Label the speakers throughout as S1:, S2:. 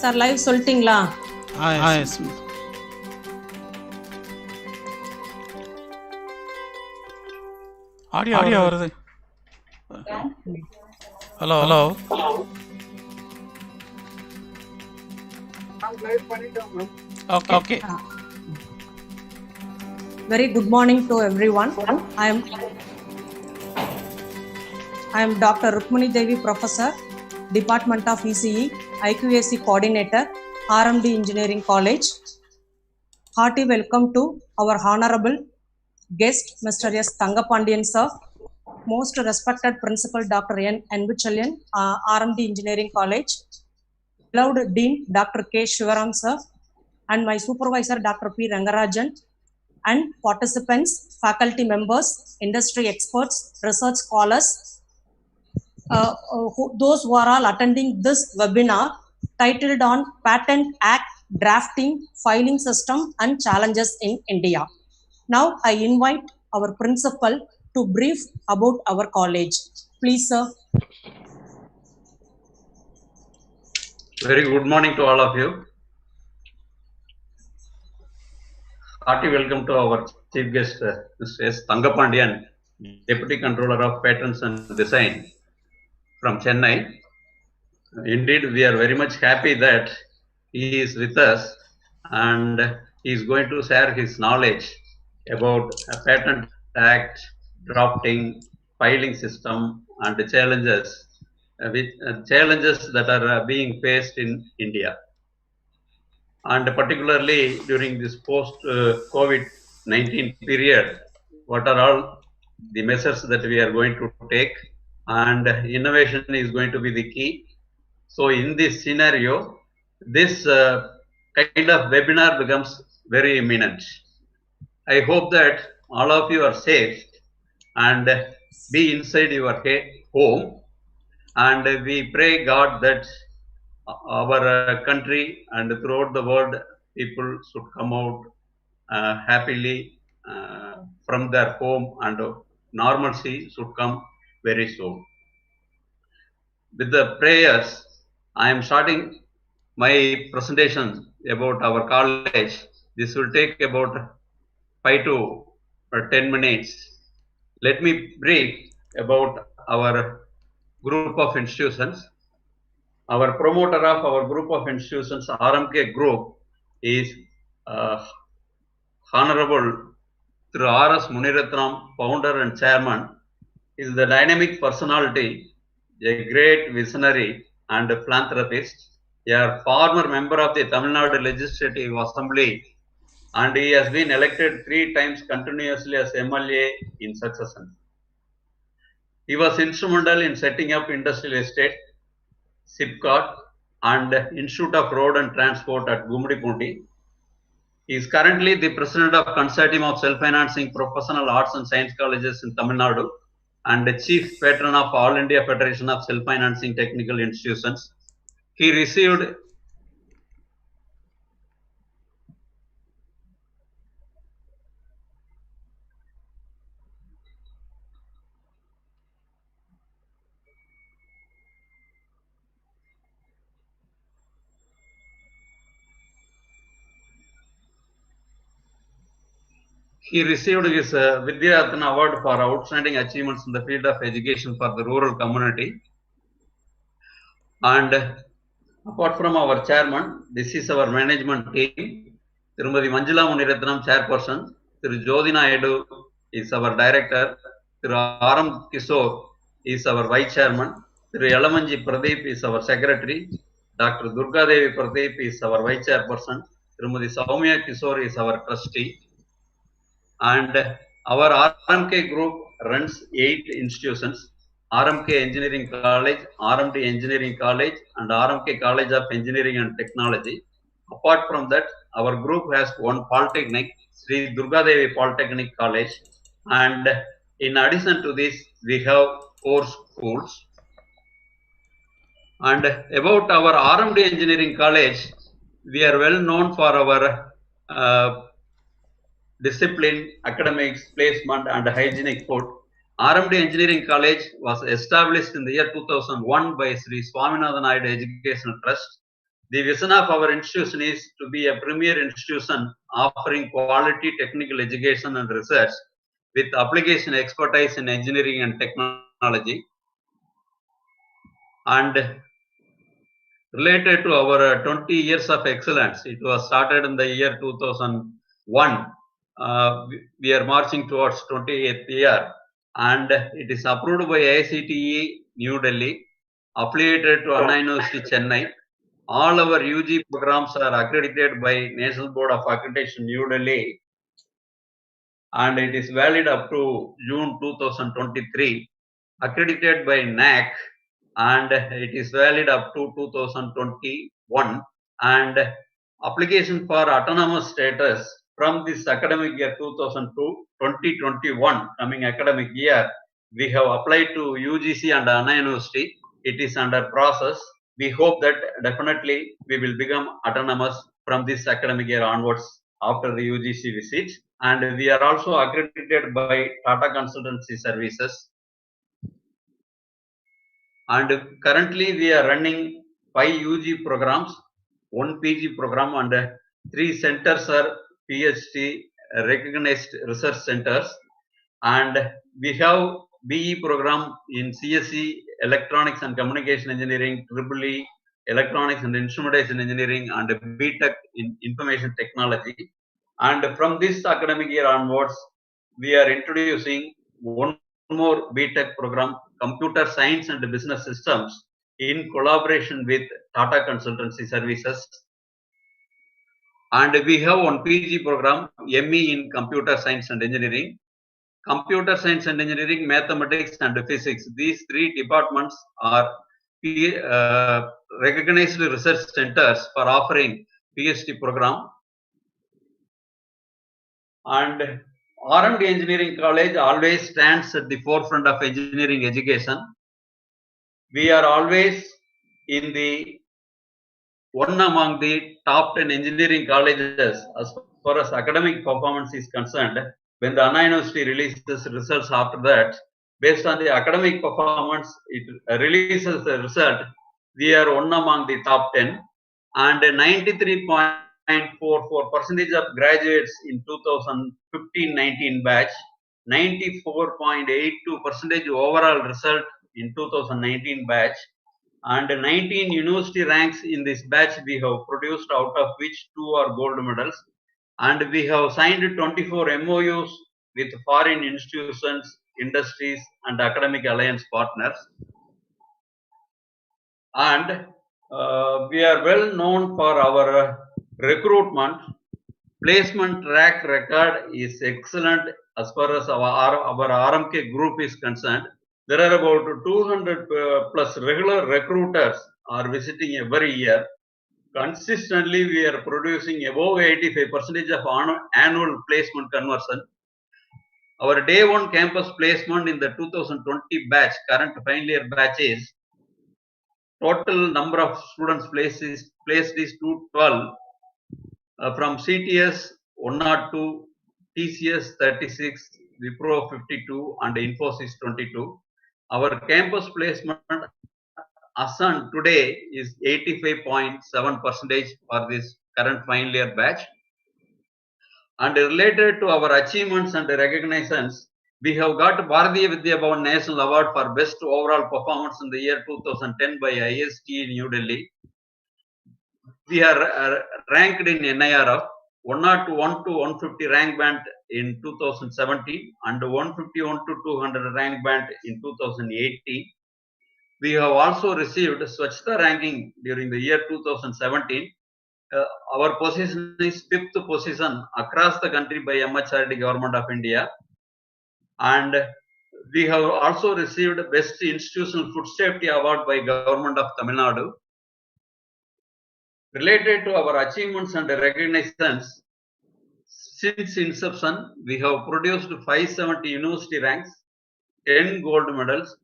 S1: Sir live சொல்லிட்டீங்களா?
S2: S. Audio வருது. Hello hello. Okay.
S1: Very good morning to everyone. I am Dr. Rukmani Devi, Professor, Department of ECE, IQAC Coordinator, RMD Engineering College. Hearty welcome to our honorable guest, Mr. S. Thangapandian sir, most respected Principal Dr. N. Anbuchalyan, RMD Engineering College, beloved Dean Dr. K. Shivaram sir, and my supervisor Dr. P. Rangarajan, and participants, faculty members, industry experts, research scholars, those who are all attending this webinar titled on Patent Act Drafting, Filing System and Challenges in India. Now I invite our principal to brief about our college. Please, sir.
S3: Very good morning to all of you. Hearty welcome to our chief guest, Mr. S. Thangapandian, Deputy Controller of Patents and Design from Chennai. Indeed, we are very much happy that he is with us and he is going to share his knowledge about a Patent Act, drafting, filing system and the challenges that are being faced in India. And particularly during this post-COVID-19 period, what are all the measures that we are going to take, and innovation is going to be the key. So in this scenario, this kind of webinar becomes very imminent. I hope that all of you are safe and be inside your home, and we pray God that our country and throughout the world people should come out happily from their home, and normalcy should come very soon. With the prayers, I am starting my presentation about our college. This will take about 5 to 10 minutes. Let me brief about our group of institutions. Our promoter of our group of institutions, RMK Group, is Honorable Thru R.S. Muniratnam, founder and chairman. He is the dynamic personality, a great visionary and a philanthropist, a former member of the Tamil Nadu Legislative Assembly, and he has been elected 3 times continuously as MLA in succession. He was instrumental in setting up industrial estate, SIPCOT, and Institute of Road and Transport at Gumdipundi. He is currently the president of Consortium of Self-Financing Professional Arts and Science Colleges in Tamil Nadu and the chief patron of All India Federation of Self-Financing Technical Institutions. He received his Vidya Ratna Award for outstanding achievements in the field of education for the rural community. And apart from our chairman, this is our management team. Tirumadi Manjula Muniratnam, chairperson. Thiru Jyoti Naidu is our director. Thiru Aram Kishore is our vice chairman. Thiru Yalamanji Pradeep is our secretary. Dr. Durga Devi Pradeep is our vice chairperson. Tirumadi Soumya Kishore is our trustee. And our RMK group runs 8 institutions: RMK Engineering College, RMD Engineering College, and RMK College of Engineering and Technology. Apart from that, our group has one polytechnic, Sri Durga Devi Polytechnic College, and in addition to this, we have 4 schools. And about our RMD Engineering College, we are well known for our discipline, academics, placement, and hygienic food. RMD Engineering College was established in the year 2001 by Sri Swaminathan Naidu Educational Trust The vision of our institution is to be a premier institution offering quality technical education and research with application expertise in engineering and technology. And related to our 20 years of excellence, it was started in the year 2001. We are marching towards 28th year, and it is approved by ICTE New Delhi, affiliated to Anna University Chennai. All our UG programs are accredited by National Board of Accreditation New Delhi, and it is valid up to June 2023, accredited by NAC, and it is valid up to 2021, and application for autonomous status from this academic year 2021 coming academic year, we have applied to UGC and Anna University. It is under process. We hope that definitely we will become autonomous from this academic year onwards after the UGC visit, and we are also accredited by Tata Consultancy Services. And currently we are running 5 UG programs, 1 PG program, and 3 centers are PhD recognized research centers. And we have BE program in CSE Electronics and Communication Engineering, EEE Electronics and Instrumentation Engineering, and BTech in Information Technology. And from this academic year onwards, we are introducing one more BTech program, Computer Science and Business Systems, in collaboration with Tata Consultancy Services. And we have one PG program, ME in Computer Science and Engineering. Computer Science and Engineering, Mathematics and Physics. These 3 departments are recognized research centers for offering PhD program. And R&D Engineering College always stands at the forefront of engineering education. We are always in the one among the top 10 engineering colleges as far as academic performance is concerned. When the Anna University releases results after that, based on the academic performance, it releases the result. We are one among the top 10, and 93.44% of graduates in 2015-19 batch, 94.82% overall result in 2019 batch, and 19 university ranks in this batch we have produced, out of which 2 are gold medals. And we have signed 24 MOUs with foreign institutions, industries, and academic alliance partners. And we are well known for our recruitment. Placement track record is excellent as far as our RMK group is concerned. There are about 200 plus regular recruiters are visiting every year. Consistently, we are producing above 85% of annual placement conversion. Our day 1 campus placement in the 2020 batch, current final year batch, is total number of students placed is 212. From CTS 102, TCS 36, Wipro 52, and Infosys 22. Our campus placement as on today is 85.7% for this current final year batch. And related to our achievements and recognitions, we have got Bharatiya Vidya Bhavan National Award for Best Overall Performance in the year 2010 by IST New Delhi. We are ranked in NIRF 101 to 150 rank band in 2017 and 151 to 200 rank band in 2018. We have also received Swachhta ranking during the year 2017. Our position is 5th position across the country by MHRD Government of India. And we have also received Best Institutional Food Safety Award by Government of Tamil Nadu. Related to our achievements and recognitions, since inception, we have produced 570 university ranks, 10 gold medals,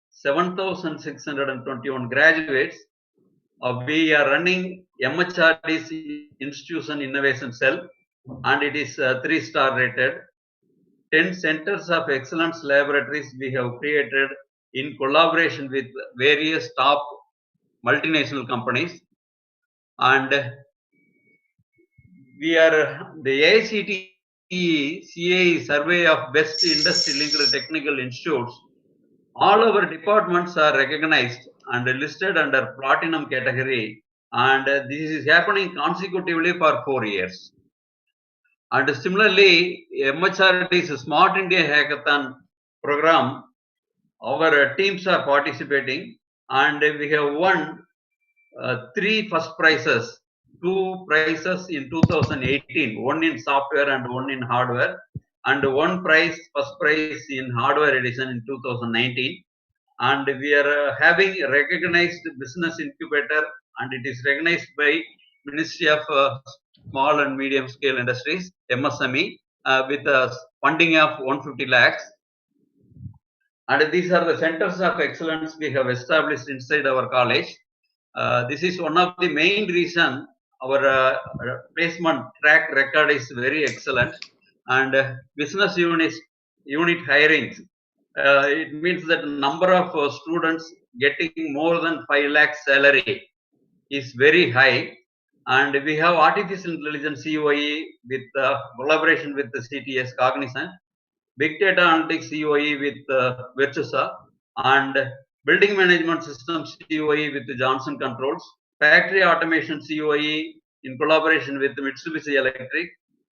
S3: 7,621 graduates. We are running MHRD's Institution Innovation Cell, and it is 3-star rated. 10 centers of excellence laboratories we have created in collaboration with various top multinational companies. And we are the AICTE CAE survey of best industry linked technical institutes. All our departments are recognized and listed under platinum category, and this is happening consecutively for 4 years. And similarly, MHRD's Smart India Hackathon program, our teams are participating, and we have won 3 first prizes, 2 prizes in 2018, one in software and one in hardware, and one prize, first prize in hardware edition in 2019. And we are having a recognized business incubator, and it is recognized by Ministry of Small and Medium Scale Industries, MSME, with a funding of 150 lakhs. And these are the centers of excellence we have established inside our college. This is one of the main reason our placement track record is very excellent, and business unit hirings. It means that number of students getting more than 5 lakh salary is very high, and we have artificial intelligence COE with collaboration with the CTS Cognizant, big data analytics COE with Virtusa, and building management systems COE with Johnson Controls, factory automation COE in collaboration with Mitsubishi Electric,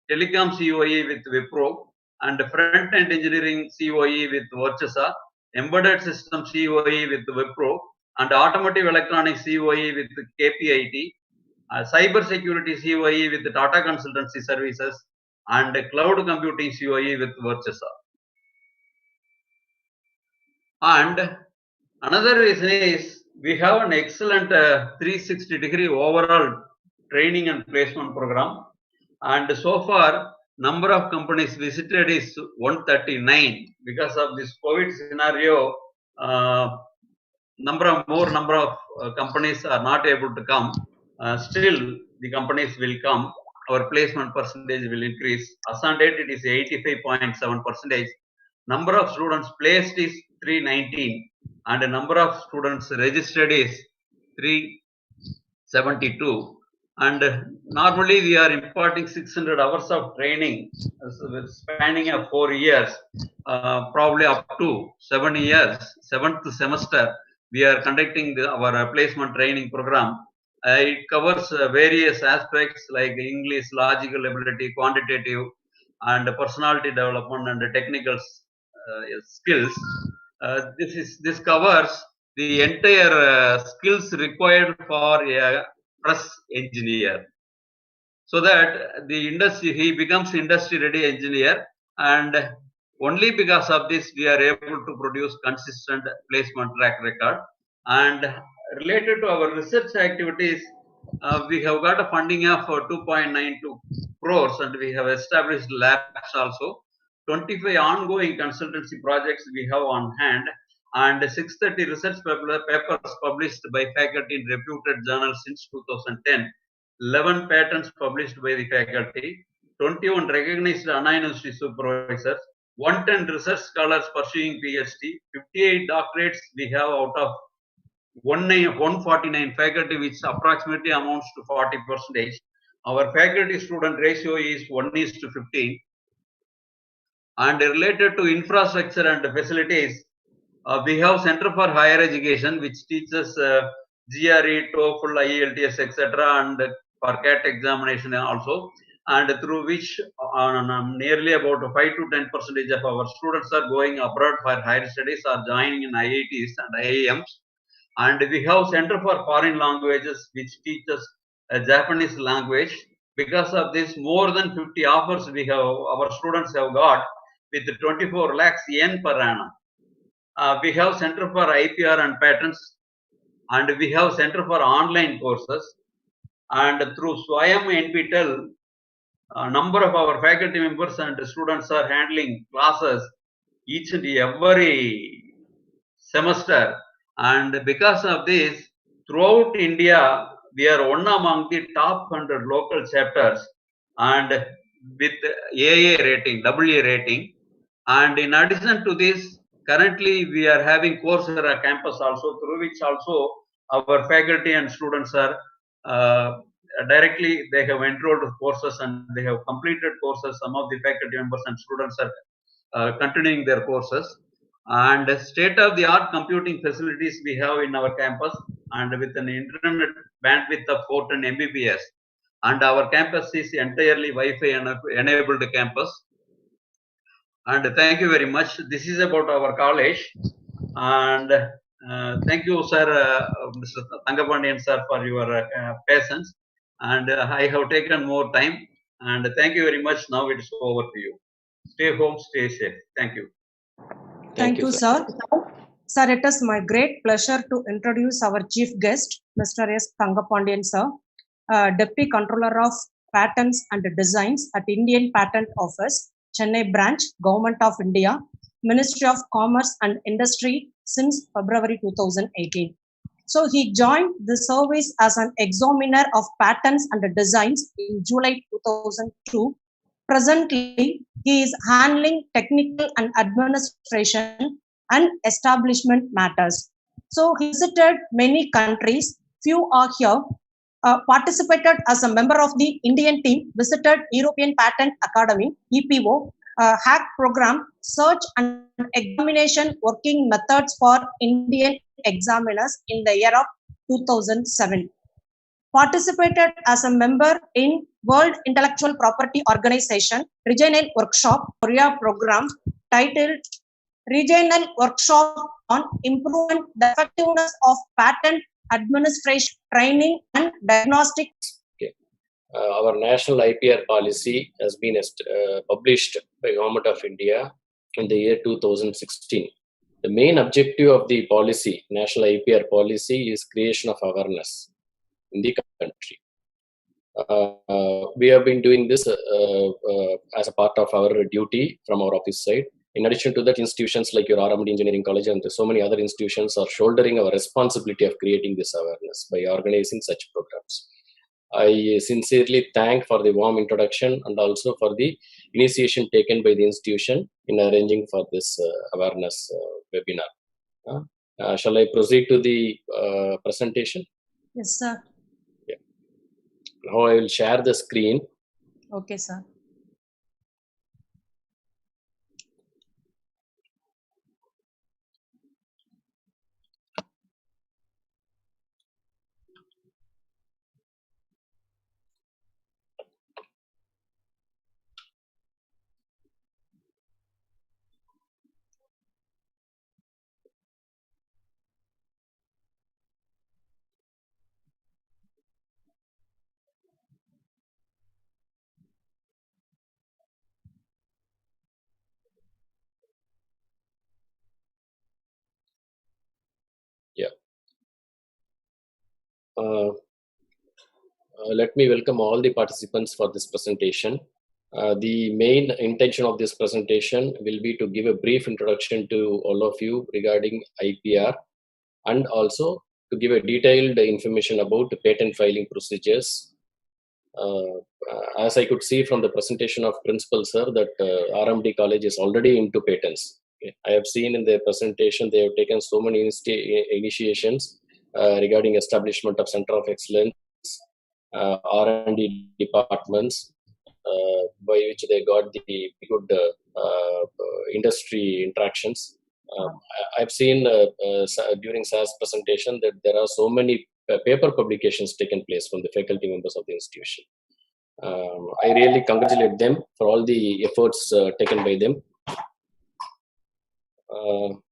S3: telecom COE with Wipro, and front-end engineering COE with Virtusa, embedded system COE with Wipro, and automotive electronics COE with KPIT, cyber security COE with Tata Consultancy Services, and cloud computing COE with Virtusa. And another reason is we have an excellent 360-degree overall training and placement program, and so far number of companies visited is 139. Because of this COVID scenario, number of companies are not able to come. Still the companies will come. Our placement percentage will increase. As on date, it is 85.7%. Number of students placed is 319, and the number of students registered is 372. And normally we are imparting 600 hours of training spanning of 4 years, probably up to 7 years. 7th semester we are conducting our placement training program. It covers various aspects like English, logical ability, quantitative, and personality development and technical skills. This covers the entire skills required for a press engineer, so that he becomes industry ready engineer, and only because of this we are able to produce consistent placement track record. And related to our research activities, we have got a funding of 2.92 crores, and we have established labs also. 25 ongoing consultancy projects we have on hand, and 630 research papers published by faculty in reputed journals since 2010, 11 patents published by the faculty, 21 recognized Anna University supervisors, 110 research scholars pursuing PhD, 58 doctorates we have out of 149 faculty, which approximately amounts to 40%. Our faculty student ratio is 1:15. And related to infrastructure and facilities, we have Center for Higher Education, which teaches GRE, TOEFL, IELTS, etc., and for CAT examination also, and through which nearly about 5 to 10% of our students are going abroad for higher studies or joining in IITs and IIMs. And we have Center for Foreign Languages, which teaches a Japanese language. Because of this, more than 50 offers our students have got with 24 lakhs yen per annum. We have Center for IPR and Patents, and we have Center for Online Courses. And through Swayam NPTEL, a number of our faculty members and students are handling classes each and every semester. And because of this, throughout India, we are one among the top 100 local chapters, and with AA rating, AA rating. And in addition to this, currently we are having Coursera campus also, through which also our faculty and students are directly they have enrolled courses and they have completed courses. Some of the faculty members and students are continuing their courses. And state-of-the-art computing facilities we have in our campus, and with an internet bandwidth of 14 Mbps. And our campus is entirely Wi-Fi enabled campus. And thank you very much. This is about our college. And thank you, sir, Mr. Thangapandian, sir, for your patience. And I have taken more time. And thank you very much. Now it's over to you. Stay home, stay safe. Thank you.
S1: Thank you, sir. Sir, it is my great pleasure to introduce our chief guest, Mr. S. Thangapandian, sir, Deputy Controller of Patents and Designs at Indian Patent Office, Chennai Branch, Government of India, Ministry of Commerce and Industry since February 2018. So he joined the service as an examiner of patents and designs in July 2002. Presently, he is handling technical and administration and establishment matters. So he visited many countries, few are here, participated as a member of the Indian team, visited European Patent Academy, EPO, hack program, search and examination working methods for Indian examiners in the year of 2007. Participated as a member in World Intellectual Property Organization Regional Workshop Korea program titled Regional Workshop on Improvement the Effectiveness of Patent Administration Training and Diagnostics.
S4: Our national IPR policy has been published by Government of India in the year 2016. The main objective of the policy, national IPR policy, is creation of awareness in the country. We have been doing this as a part of our duty from our office side. In addition to that, institutions like your RMD Engineering College and so many other institutions are shouldering our responsibility of creating this awareness by organizing such programs. I sincerely thank for the warm introduction and also for the initiation taken by the institution in arranging for this awareness webinar. Shall I proceed to the presentation?
S1: Yes, sir.
S4: Yeah. Now I will share the screen.
S1: Okay, sir.
S4: Let me welcome all the participants for this presentation. The main intention of this presentation will be to give a brief introduction to all of you regarding IPR and also to give a detailed information about the patent filing procedures. As I could see from the presentation of Principal Sir that RMD College is already into patents. Okay. I have seen in their presentation they have taken so many initiations regarding establishment of Center of Excellence, R&D departments, by which they got the good industry interactions. I've seen during SAR's presentation that there are so many paper publications taken place from the faculty members of the institution. I really congratulate them for all the efforts taken by them.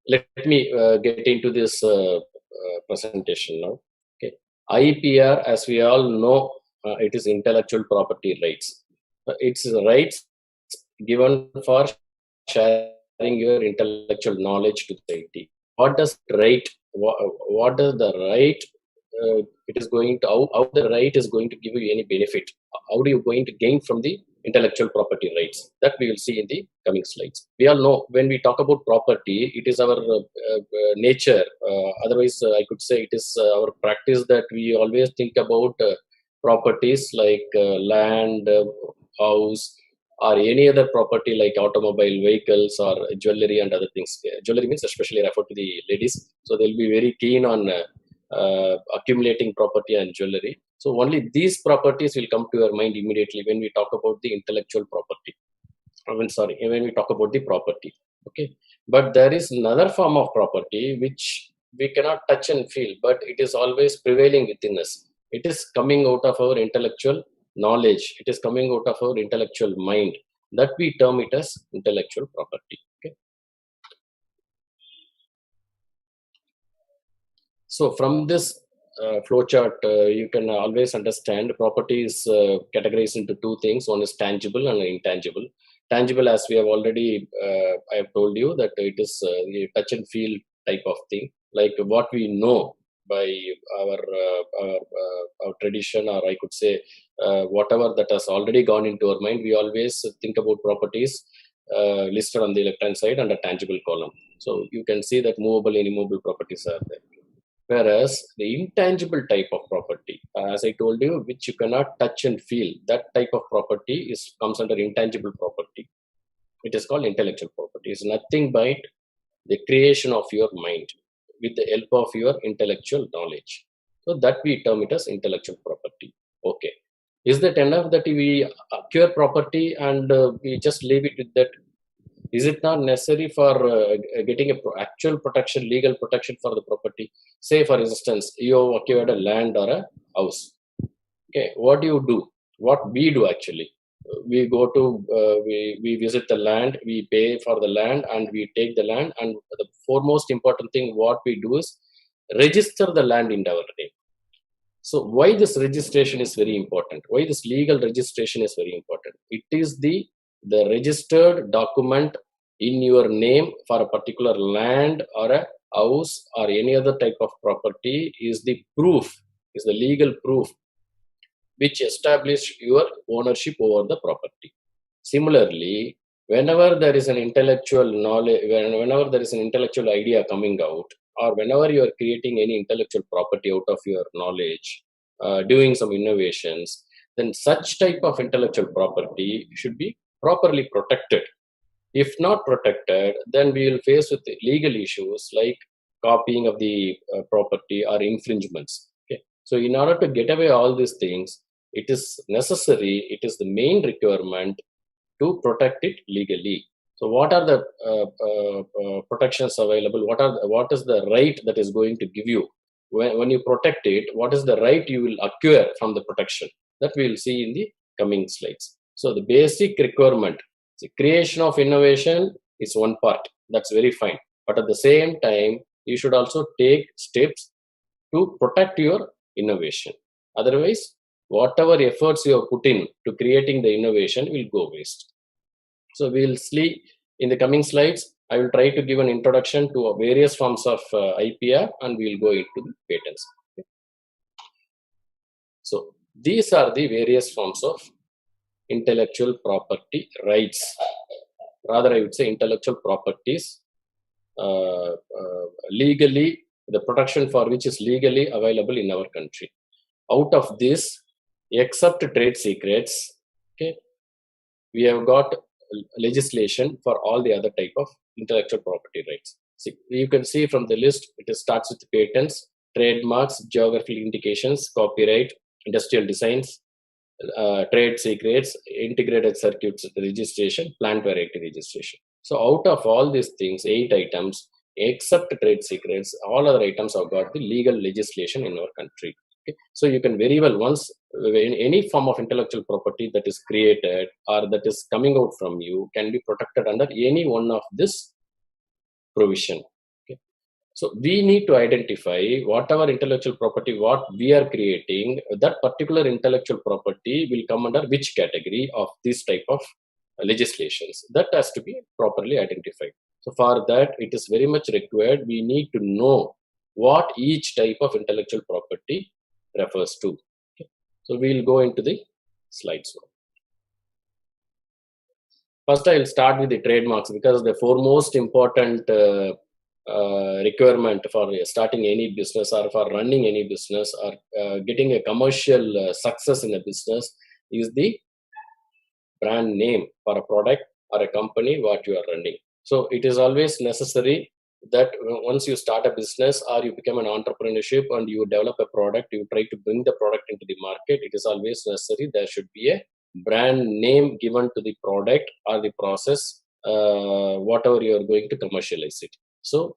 S4: Let me get into this presentation now. Okay. IPR, as we all know, it is intellectual property rights. It's rights given for sharing your intellectual knowledge to society. What does right? What does the right? It is going to how the right is going to give you any benefit? How are you going to gain from the intellectual property rights? That we will see in the coming slides. We all know when we talk about property, it is our nature. Otherwise, I could say it is our practice that we always think about properties like land, house, or any other property like automobile, vehicles, or jewelry and other things. Jewelry means especially referred to the ladies, so they'll be very keen on accumulating property and jewelry. So only these properties will come to your mind immediately when we talk about the intellectual property. When we talk about the property. Okay. But there is another form of property which we cannot touch and feel, but it is always prevailing within us. It is coming out of our intellectual knowledge. It is coming out of our intellectual mind. That we term it as intellectual property. Okay. So from this flowchart, you can always understand property is categorized into two things. One is tangible and intangible. Tangible, as we have already, I have told you that it is the touch and feel type of thing, like what we know by our tradition, or I could say whatever that has already gone into our mind. We always think about properties listed on the left hand side under tangible column. So you can see that movable and immovable properties are there. Whereas the intangible type of property, as I told you, which you cannot touch and feel, that type of property comes under intangible property. It is called intellectual property. It's nothing but the creation of your mind with the help of your intellectual knowledge. So that we term it as intellectual property. Okay. Is that enough that we acquire property and we just leave it with that? Is it not necessary for getting actual protection, legal protection for the property? Say, for instance, you acquired a land or a house. Okay, what do you do? What we do actually? We go to, we visit the land, we pay for the land, and we take the land. And the foremost important thing what we do is register the land in our name. So why this registration is very important? Why this legal registration is very important? It is the registered document in your name for a particular land or a house or any other type of property is the proof, is the legal proof which establish your ownership over the property. Similarly, whenever there is an intellectual knowledge, whenever there is an intellectual idea coming out, or whenever you are creating any intellectual property out of your knowledge, doing some innovations, then such type of intellectual property should be properly protected. If not protected, then we will face with legal issues like copying of the property or infringements. Okay. So in order to get away all these things, it is necessary, it is the main requirement to protect it legally. So what are the protections available? What is the right that is going to give you? When you protect it, what is the right you will acquire from the protection? That we will see in the coming slides. So the basic requirement, the creation of innovation is one part. That's very fine. But at the same time, you should also take steps to protect your innovation. Otherwise, whatever efforts you have put in to creating the innovation will go waste. So we will see in the coming slides. I will try to give an introduction to various forms of IPR, and we will go into the patents. Okay. So these are the various forms of intellectual property rights. Rather, I would say intellectual properties, legally, the protection for which is legally available in our country. Out of this, except trade secrets, okay, we have got legislation for all the other type of intellectual property rights. See, you can see from the list, it starts with patents, trademarks, geographical indications, copyright, industrial designs, trade secrets, integrated circuits registration, plant variety registration. So out of all these things, 8 items, except trade secrets, all other items have got the legal legislation in our country. Okay. So you can very well, once in any form of intellectual property that is created or that is coming out from you can be protected under any one of this provision. Okay. So we need to identify whatever intellectual property what we are creating, that particular intellectual property will come under which category of this type of legislations. That has to be properly identified. So for that, it is very much required. We need to know what each type of intellectual property refers to. Okay. So we will go into the slides now. First, I will start with the trademarks because the foremost important requirement for starting any business or for running any business or getting a commercial success in a business is the brand name for a product or a company what you are running. So it is always necessary that once you start a business or you become an entrepreneurship and you develop a product, you try to bring the product into the market, it is always necessary there should be a brand name given to the product or the process, whatever you are going to commercialize it. So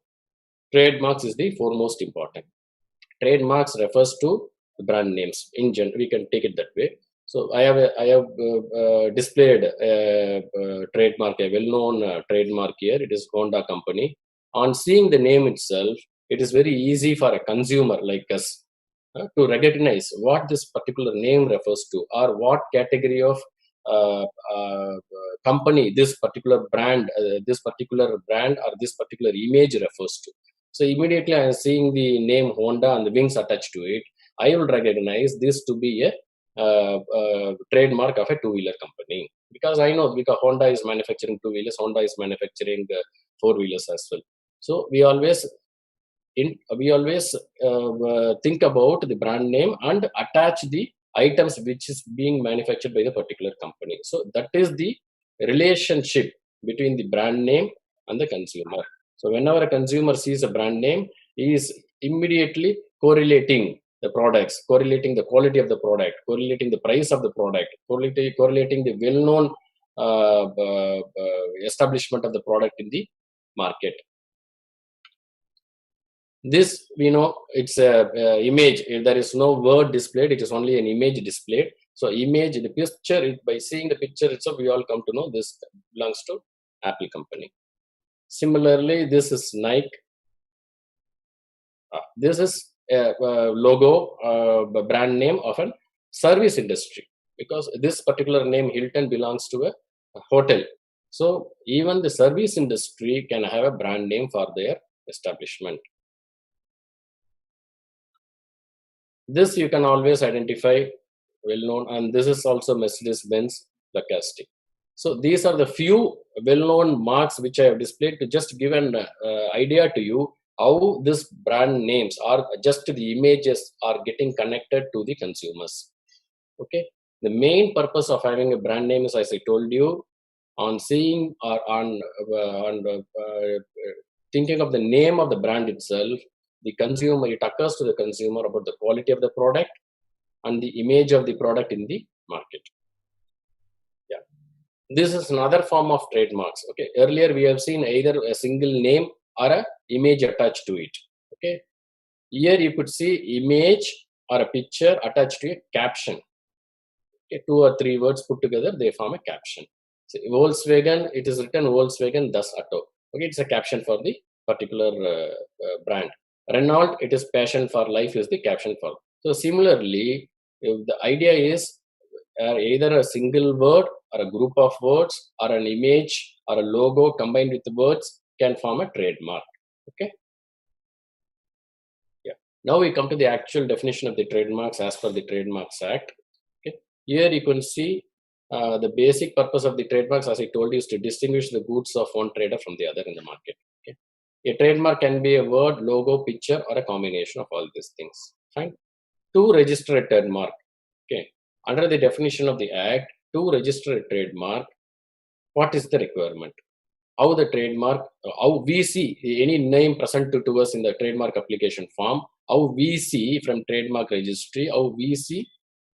S4: trademarks is the foremost important. Trademarks refers to the brand names in general. We can take it that way. So I have displayed a trademark, a well-known trademark here. It is Honda company. On seeing the name itself, it is very easy for a consumer like us to recognize what this particular name refers to, or what category of uh, uh, company this particular brand or this particular image refers to. So immediately I am seeing the name Honda and the wings attached to it, I will recognize this to be a trademark of a two-wheeler company, because I know, because Honda is manufacturing two-wheelers, Honda is manufacturing four-wheelers as well. So we always think about the brand name and attach the items which is being manufactured by the particular company. So that is the relationship between the brand name and the consumer. So whenever a consumer sees a brand name, he is immediately correlating the products, correlating the quality of the product, correlating the price of the product, correlating the well-known establishment of the product in the market. This, we know, it's a image. There is no word displayed, it is only an image displayed. So image, the picture, by seeing the picture itself, we all come to know this belongs to Apple company. Similarly, this is Nike. This is a logo, brand name of a service industry, because this particular name Hilton belongs to a hotel. So even the service industry can have a brand name for their establishment. This you can always identify, well known, and this is also Mercedes-Benz Plastic. So these are the few well-known marks which I have displayed to just give an idea to you how this brand names are, just the images are getting connected to the consumers. Okay, the main purpose of having a brand name is, as I told you, on seeing or on thinking of the name of the brand itself, the consumer, it occurs to the consumer about the quality of the product and the image of the product in the market. Yeah, this is another form of trademarks. Okay, earlier we have seen either a single name or a image attached to it. Okay, here you could see image or a picture attached to a caption. Okay, 2 or 3 words put together, they form a caption. So Volkswagen, it is written Volkswagen Das Auto. Okay, it's a caption for the particular brand. Renault, it is passion for life is the caption for. So similarly, the idea is either a single word or a group of words or an image or a logo combined with the words can form a trademark. Okay. Yeah. Now we come to the actual definition of the trademarks as per the Trademarks Act. Okay. Here you can see the basic purpose of the trademarks, as I told you, is to distinguish the goods of one trader from the other in the market. Okay. A trademark can be a word, logo, picture, or a combination of all these things. Fine. To register a trademark, okay, under the definition of the Act, to register a trademark, what is the requirement? How the trademark, how we see any name presented to us in the trademark application form, how we see from trademark registry, how we see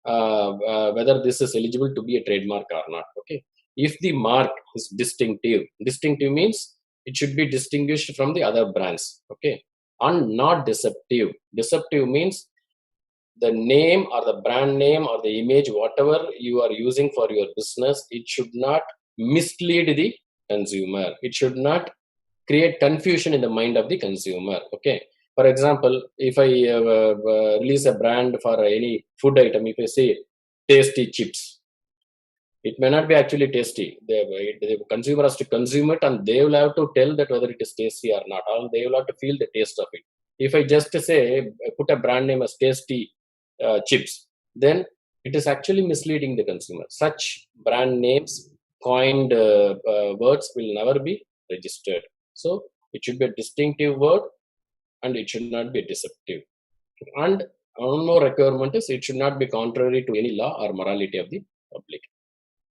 S4: whether this is eligible to be a trademark or not. Okay, if the mark is distinctive means it should be distinguished from the other brands. Okay, and not deceptive. Deceptive means the name or the brand name or the image, whatever you are using for your business, it should not mislead the consumer. It should not create confusion in the mind of the consumer. Okay, for example, if I release a brand for any food item, if I say tasty chips, it may not be actually tasty. The consumer has to consume it and they will have to tell that whether it is tasty or not, or they will have to feel the taste of it. If I just say put a brand name as tasty chips, then it is actually misleading the consumer. Such brand names, coined words will never be registered. So it should be a distinctive word and it should not be deceptive. And one more requirement is it should not be contrary to any law or morality of the public.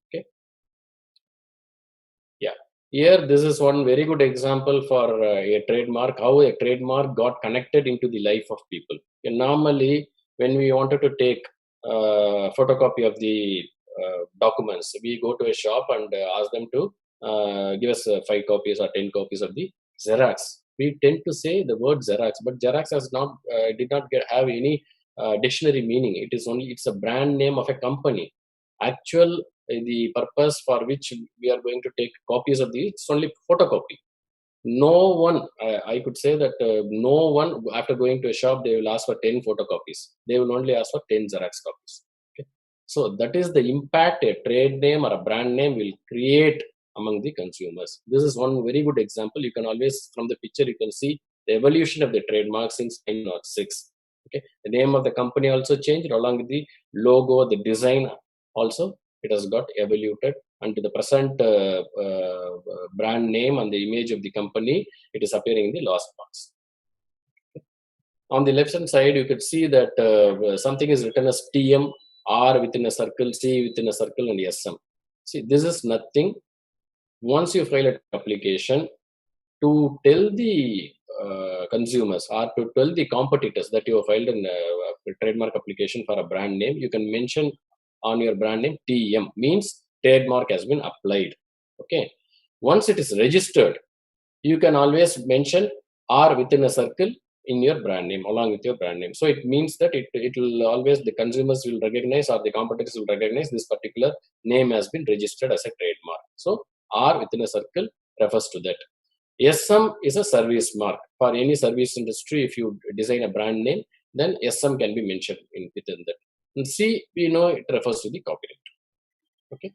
S4: Okay. Yeah. Here, this is one very good example for a trademark, how a trademark got connected into the life of people. And normally, when we wanted to take photocopy of the documents, we go to a shop and ask them to give us 5 copies or 10 copies of the Xerox. We tend to say the word Xerox, but Xerox has not did not have any dictionary meaning. It's a brand name of a company. Actual the purpose for which we are going to take copies of these, it's only photocopy. No one, I could say that no one, after going to a shop, they will ask for 10 photocopies. They will only ask for 10 Xerox copies. Okay? So that is the impact a trade name or a brand name will create among the consumers. This is one very good example. You can always, from the picture, you can see the evolution of the trademark since 1906. Okay? The name of the company also changed along with the logo, the design also. It has got evoluted and to the present brand name and the image of the company, it is appearing in the last box. On the left hand side, you could see that something is written as TM, R within a circle, C within a circle, and SM. See, this is nothing. Once you file an application, to tell the consumers or to tell the competitors that you have filed a trademark application for a brand name, you can mention on your brand name TM, means trademark has been applied. Okay. Once it is registered, you can always mention R within a circle in your brand name along with your brand name. So it means that it will always, the consumers will recognize or the competitors will recognize this particular name has been registered as a trademark. So R within a circle refers to that. SM is a service mark. For any service industry, if you design a brand name, then SM can be mentioned within that. And C, we know it refers to the copyright. Okay.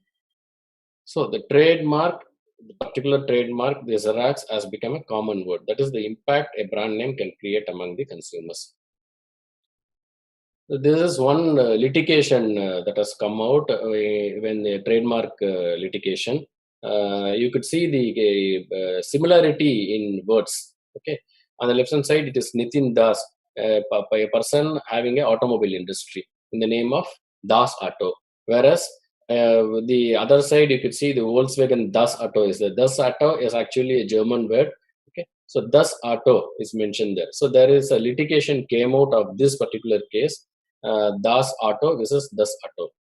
S4: So the trademark, the particular trademark, the Xerox has become a common word. That is the impact a brand name can create among the consumers. So this is one litigation that has come out when the trademark litigation. You could see the similarity in words. Okay, on the left hand side, it is Nitin Das, a person having an automobile industry in the name of Das Auto. Whereas the other side, you could see the Volkswagen Das Auto is there. Das Auto is actually a German word. Okay, so Das Auto is mentioned there. So there is a litigation came out of this particular case, Das Auto versus Das Auto.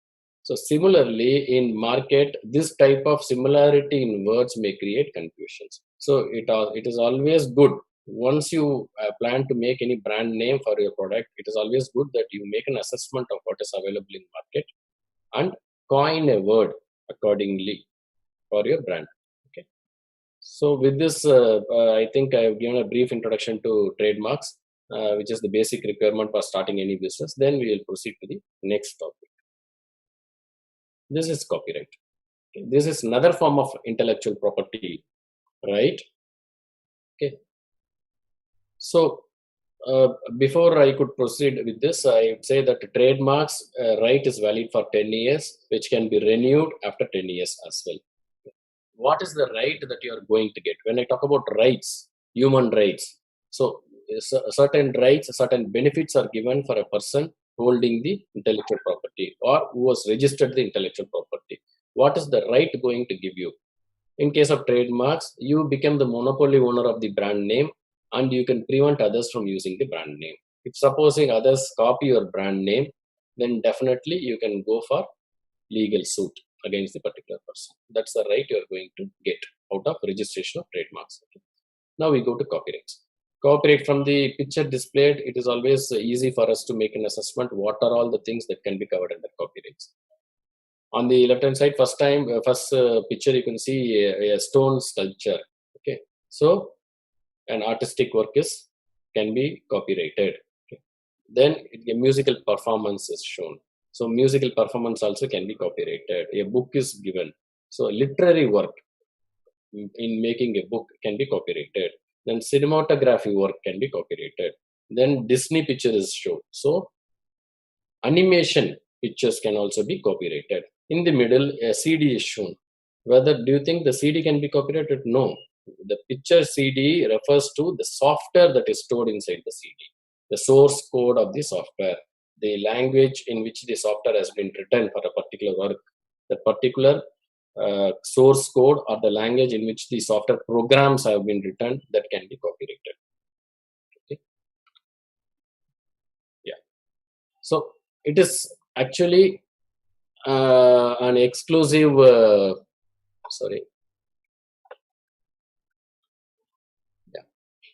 S4: So similarly, in market, this type of similarity in words may create confusions. So it is always good. Once you plan to make any brand name for your product, it is always good that you make an assessment of what is available in market and coin a word accordingly for your brand. Okay. So with this, I think I have given a brief introduction to trademarks, which is the basic requirement for starting any business. Then we will proceed to the next topic. This is copyright. Okay. This is another form of intellectual property, right? Okay. So before I could proceed with this, I would say that trademarks right is valid for 10 years, which can be renewed after 10 years as well. What is the right that you are going to get? When I talk about rights, human rights, so certain rights, certain benefits are given for a person holding the intellectual property or who has registered the intellectual property. What is the right going to give you? In case of trademarks, you become the monopoly owner of the brand name and you can prevent others from using the brand name. If supposing others copy your brand name, then definitely you can go for legal suit against the particular person. That's the right you are going to get out of registration of trademarks. Okay. Now we go to copyrights. Copyright, from the picture displayed, it is always easy for us to make an assessment what are all the things that can be covered under copyrights. On the left hand side, first picture you can see a stone sculpture. Okay, so an artistic work can be copyrighted. Okay. Then a musical performance is shown. So musical performance also can be copyrighted. A book is given. So literary work in making a book can be copyrighted. Then cinematography work can be copyrighted. Then Disney picture is shown. So animation pictures can also be copyrighted. In the middle, a CD is shown. Whether do you think the CD can be copyrighted? No. The picture CD refers to the software that is stored inside the CD, the source code of the software, the language in which the software has been written for a particular work, the particular source code or the language in which the software programs have been written that can be copyrighted. Okay. Yeah. So it is actually an exclusive, sorry. Yeah.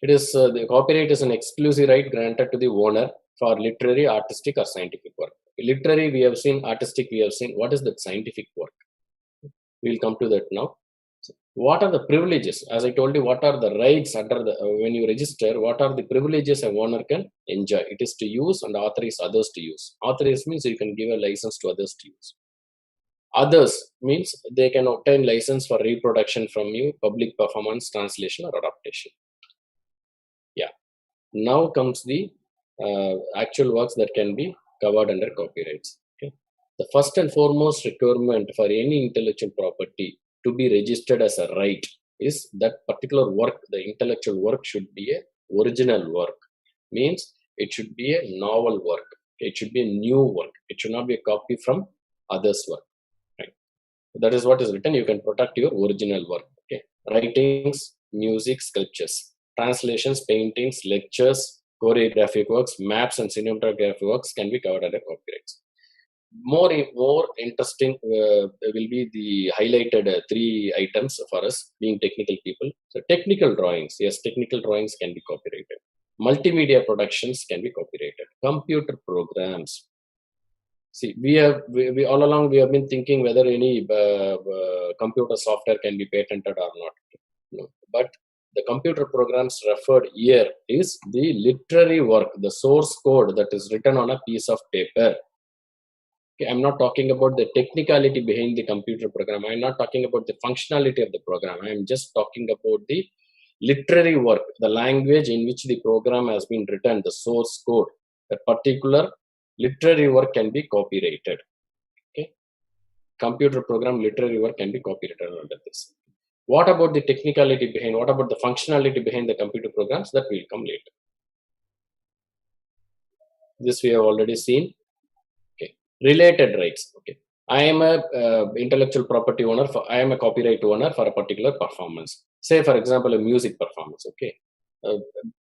S4: It is the copyright is an exclusive right granted to the owner for literary, artistic, or scientific work. Literary, we have seen. Artistic, we have seen. What is that scientific work? We'll come to that now. So what are the privileges? As I told you, what are the rights under the when you register? What are the privileges a owner can enjoy? It is to use and authorize others to use. Authorize means you can give a license to others to use. Others means they can obtain license for reproduction from you, public performance, translation, or adaptation. Yeah. Now comes the actual works that can be covered under copyrights. Okay. The first and foremost requirement for any intellectual property to be registered as a right is that particular work, the intellectual work should be a original work. Means it should be a novel work. It should be a new work. It should not be a copy from others' work. Right. That is what is written. You can protect your original work. Okay. Writings, music, sculptures, translations, paintings, lectures, choreographic works, maps, and cinematographic works can be covered under copyrights. More interesting will be the highlighted 3 items for us being technical people. So technical drawings, yes, technical drawings can be copyrighted. Multimedia productions can be copyrighted. Computer programs. See, we all along we have been thinking whether any computer software can be patented or not. No, but the computer programs referred here is the literary work, the source code that is written on a piece of paper. Okay, I'm not talking about the technicality behind the computer program. I'm not talking about the functionality of the program. I'm just talking about the literary work, the language in which the program has been written, the source code. A particular literary work can be copyrighted. Okay, computer program literary work can be copyrighted under this. What about the technicality behind? What about the functionality behind the computer programs? That will come later. This we have already seen. Related rights. Okay, I am a intellectual property owner. I am a copyright owner for a particular performance. Say, for example, a music performance. Okay,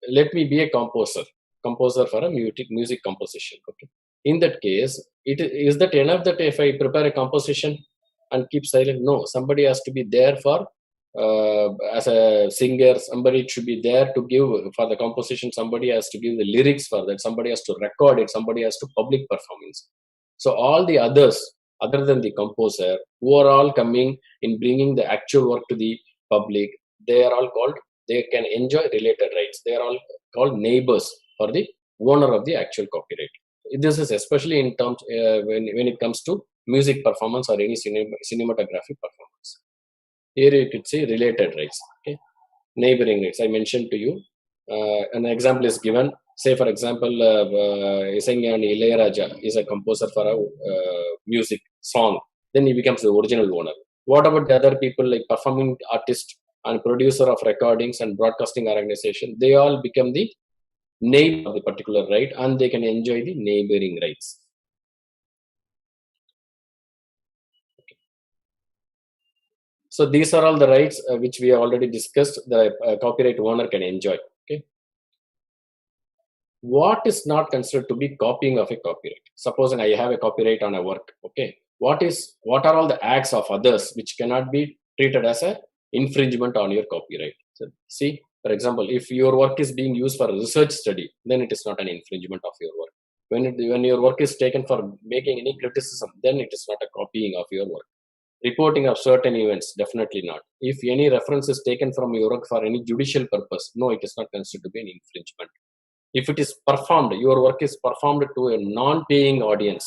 S4: let me be a composer for a music composition. Okay, in that case, is that enough that if I prepare a composition and keep silent? No, somebody has to be there for as a singer. Somebody should be there to give for the composition. Somebody has to give the lyrics for that. Somebody has to record it. Somebody has to public performance. So all the others, other than the composer, who are all coming in bringing the actual work to the public, they are all called, they can enjoy related rights. They are all called neighbors for the owner of the actual copyright. This is especially in terms when it comes to music performance or any cinematographic performance. Here you could see related rights. Okay, neighboring rights. I mentioned to you. An example is given. Say, for example, Isaignani Ilayaraja is a composer for a music song. Then he becomes the original owner. What about the other people like performing artist and producer of recordings and broadcasting organization? They all become the neighbor of the particular right and they can enjoy the neighboring rights. Okay. So these are all the rights which we have already discussed. The copyright owner can enjoy. Okay. What is not considered to be copying of a copyright? Supposing I have a copyright on a work, okay, what are all the acts of others which cannot be treated as a infringement on your copyright? So see, for example, if your work is being used for a research study, then it is not an infringement of your work. When your work is taken for making any criticism, then it is not a copying of your work. Reporting of certain events, definitely not. If any reference is taken from your work for any judicial purpose, no, it is not considered to be an infringement. If it is performed, your work is performed to a non-paying audience,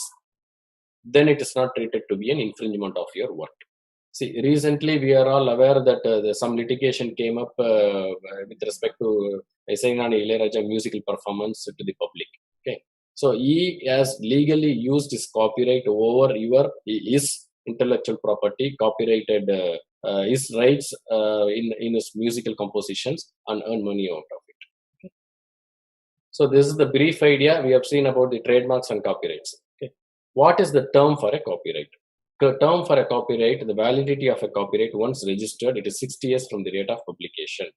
S4: then it is not treated to be an infringement of your work. See, recently we are all aware that some litigation came up with respect to Isaignani Ilayaraja musical performance to the public. Okay, so he has legally used his copyright over his intellectual property, copyrighted his rights in his musical compositions and earn money out of it. Okay. So this is the brief idea we have seen about the trademarks and copyrights. Okay. What is the term for a copyright? term for a copyright, the validity of a copyright once registered, it is 60 years from the date of publication.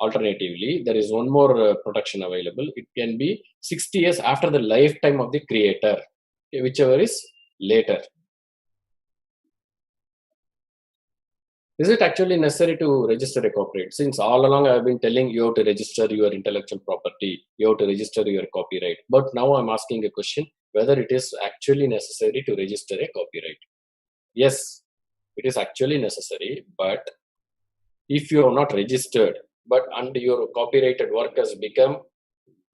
S4: Alternatively, there is one more protection available. It can be 60 years after the lifetime of the creator, whichever is later. Is it actually necessary to register a copyright? Since all along I have been telling you have to register your intellectual property, you have to register your copyright. But now I'm asking a question whether it is actually necessary to register a copyright. Yes, it is actually necessary, but if you are not registered, but and your copyrighted work has become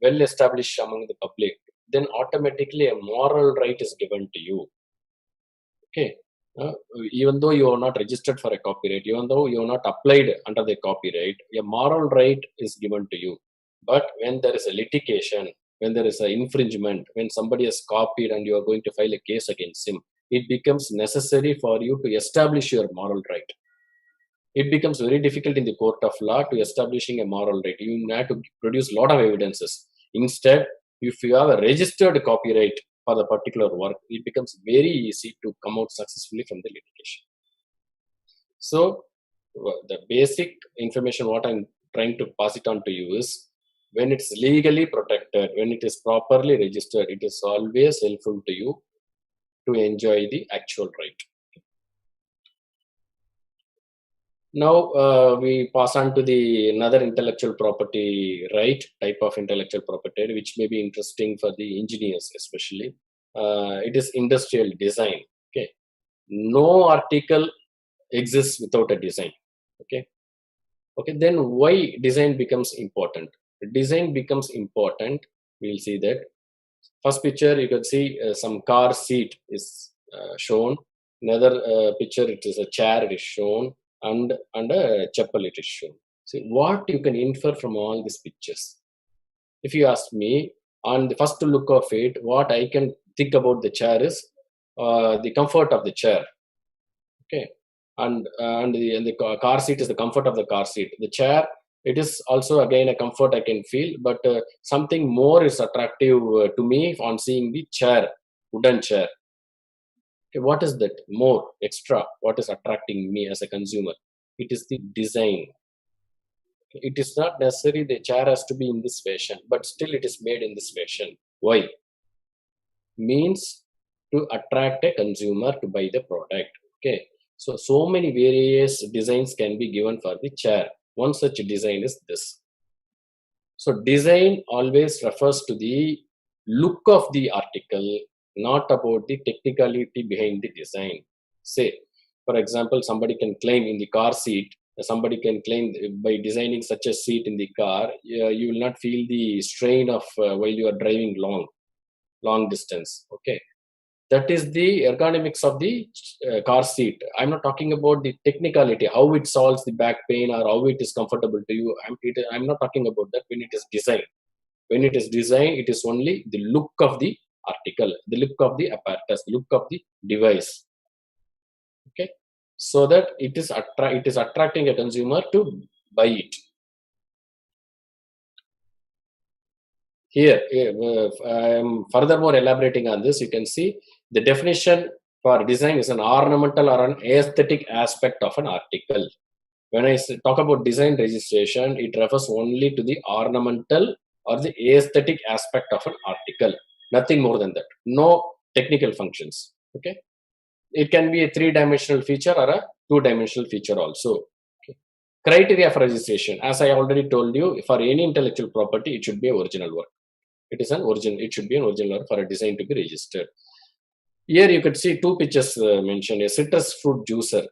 S4: well established among the public, then automatically a moral right is given to you. Okay. Even though you are not registered for a copyright, even though you are not applied under the copyright, a moral right is given to you. But when there is a litigation, when there is an infringement, when somebody has copied and you are going to file a case against him, it becomes necessary for you to establish your moral right. It becomes very difficult in the court of law to establishing a moral right. You have to produce a lot of evidences. Instead, if you have a registered copyright for the particular work, it becomes very easy to come out successfully from the litigation. So the basic information what I'm trying to pass it on to you is, when it's legally protected, when it is properly registered, it is always helpful to you to enjoy the actual right. Now we pass on to the another intellectual property right, type of intellectual property, which may be interesting for the engineers especially. It is industrial design. Okay, no article exists without a design. Okay, then why design becomes important? Design becomes important. We'll see that. First picture, you can see some car seat is shown. Another picture, it is a chair, it is shown. And a chapel it is shown. So what you can infer from all these pictures? If you ask me, on the first look of it, what I can think about the chair is the comfort of the chair. Okay, and the car seat is the comfort of the car seat. The chair, it is also again a comfort I can feel, but something more is attractive to me on seeing the chair, wooden chair. What is that more extra? What is attracting me as a consumer? It is the design. It is not necessary the chair has to be in this fashion, but still it is made in this fashion. Why? Means to attract a consumer to buy the product. Okay. So many various designs can be given for the chair. One such design is this. So design always refers to the look of the article, not about the technicality behind the design. Say, for example, somebody can claim in the car seat, somebody can claim by designing such a seat in the car, you will not feel the strain of while you are driving long distance. Okay, that is the ergonomics of the car seat. I'm not talking about the technicality, how it solves the back pain or how it is comfortable to you. I'm not talking about that when it is designed. When it is designed, it is only the look of the article, the look of the apparatus, the look of the device. Okay, so that it is attracting a consumer to buy it. Here, I am furthermore elaborating on this. You can see the definition for design is an ornamental or an aesthetic aspect of an article. When I talk about design registration, it refers only to the ornamental or the aesthetic aspect of an article. Nothing more than that. No technical functions. Okay, it can be a 3-dimensional feature or a 2-dimensional feature also. Okay. Criteria for registration, as I already told you, for any intellectual property, it should be an original work. It should be an original work for a design to be registered. Here you could see 2 pictures mentioned. A citrus fruit juicer.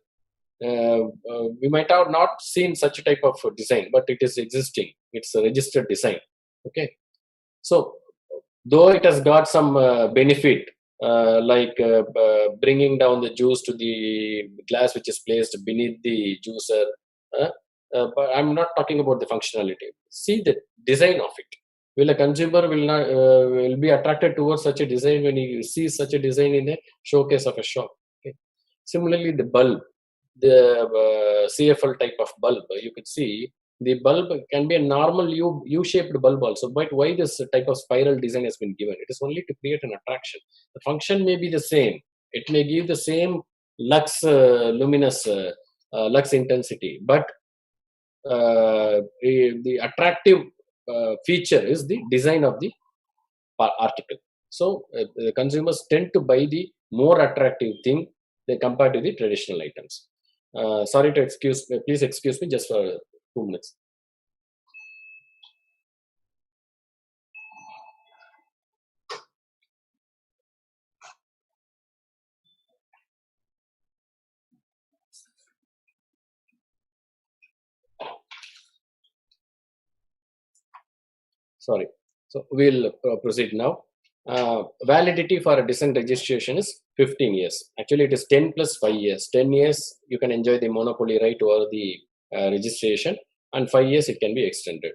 S4: We might have not seen such a type of design, but it is existing. It's a registered design. Okay, so though it has got some benefit, like bringing down the juice to the glass which is placed beneath the juicer, but I'm not talking about the functionality. See the design of it. Will a consumer will be attracted towards such a design when he sees such a design in a showcase of a shop? Okay. Similarly, the bulb, the CFL type of bulb, you could see the bulb can be a normal U-shaped bulb also, but why this type of spiral design has been given? It is only to create an attraction. The function may be the same, It may give the same lux luminous lux intensity, but the attractive feature is the design of the article. So the consumers tend to buy the more attractive thing they compared to the traditional items. Sorry to excuse, please excuse me just for 2 minutes. Sorry. So we'll proceed now. Validity for a design registration is 15 years. Actually, it is 10 plus 5 years. 10 years, you can enjoy the monopoly right over the registration, and 5 years, it can be extended.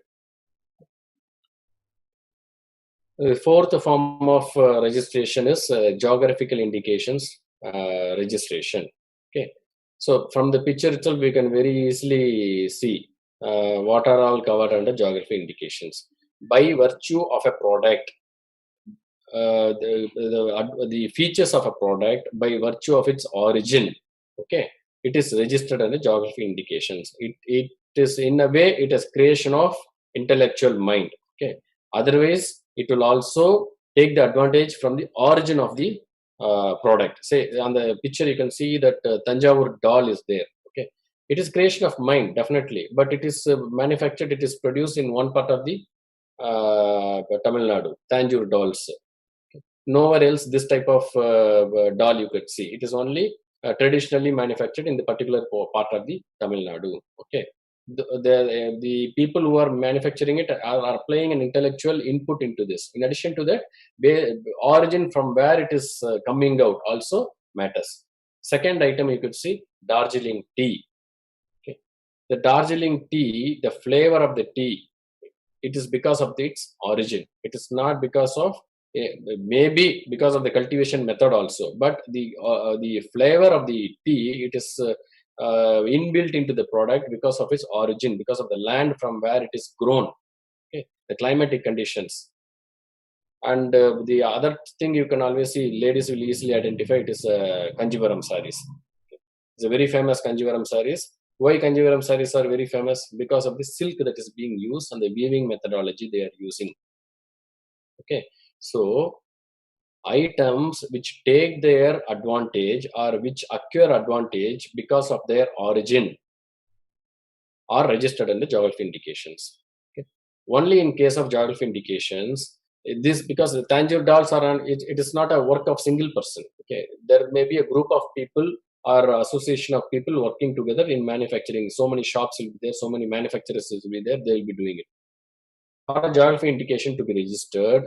S4: The fourth form of registration is geographical indications registration. Okay. So from the picture itself, we can very easily see what are all covered under geography indications. By virtue of a product, the features of a product, by virtue of its origin, okay, it is registered under geography indications. It is, in a way, it is creation of intellectual mind. Okay. Otherwise, it will also take the advantage from the origin of the product. Say on the picture, you can see that Tanjavur doll is there. Okay, it is creation of mind, definitely, but it is manufactured, it is produced in one part of the Tamil Nadu, Tanjore dolls. Nowhere else this type of doll you could see. It is only traditionally manufactured in the particular part of the Tamil Nadu. Okay, the people who are manufacturing it are playing an intellectual input into this. In addition to that, origin from where it is coming out also matters. Second item you could see, Darjeeling tea. Okay, the Darjeeling tea, the flavor of the tea, it is because of its origin. It is not because of maybe because of the cultivation method also, but the flavor of the tea, it is inbuilt into the product because of its origin, because of the land from where it is grown. Okay, the climatic conditions. And the other thing you can always see, ladies will easily identify, it is Kanjivaram sarees. It's a very famous Kanjivaram sarees. Why Kanjivaram sarees are very famous? Because of the silk that is being used and the weaving methodology they are using. Okay, so items which take their advantage or which acquire advantage because of their origin are registered under geography indications. Okay. Only in case of geography indications, this, because the Tanjore dolls are it is not a work of single person. Okay, there may be a group of people or association of people working together in manufacturing. So many shops will be there, so many manufacturers will be there, they will be doing it. For a geography indication to be registered,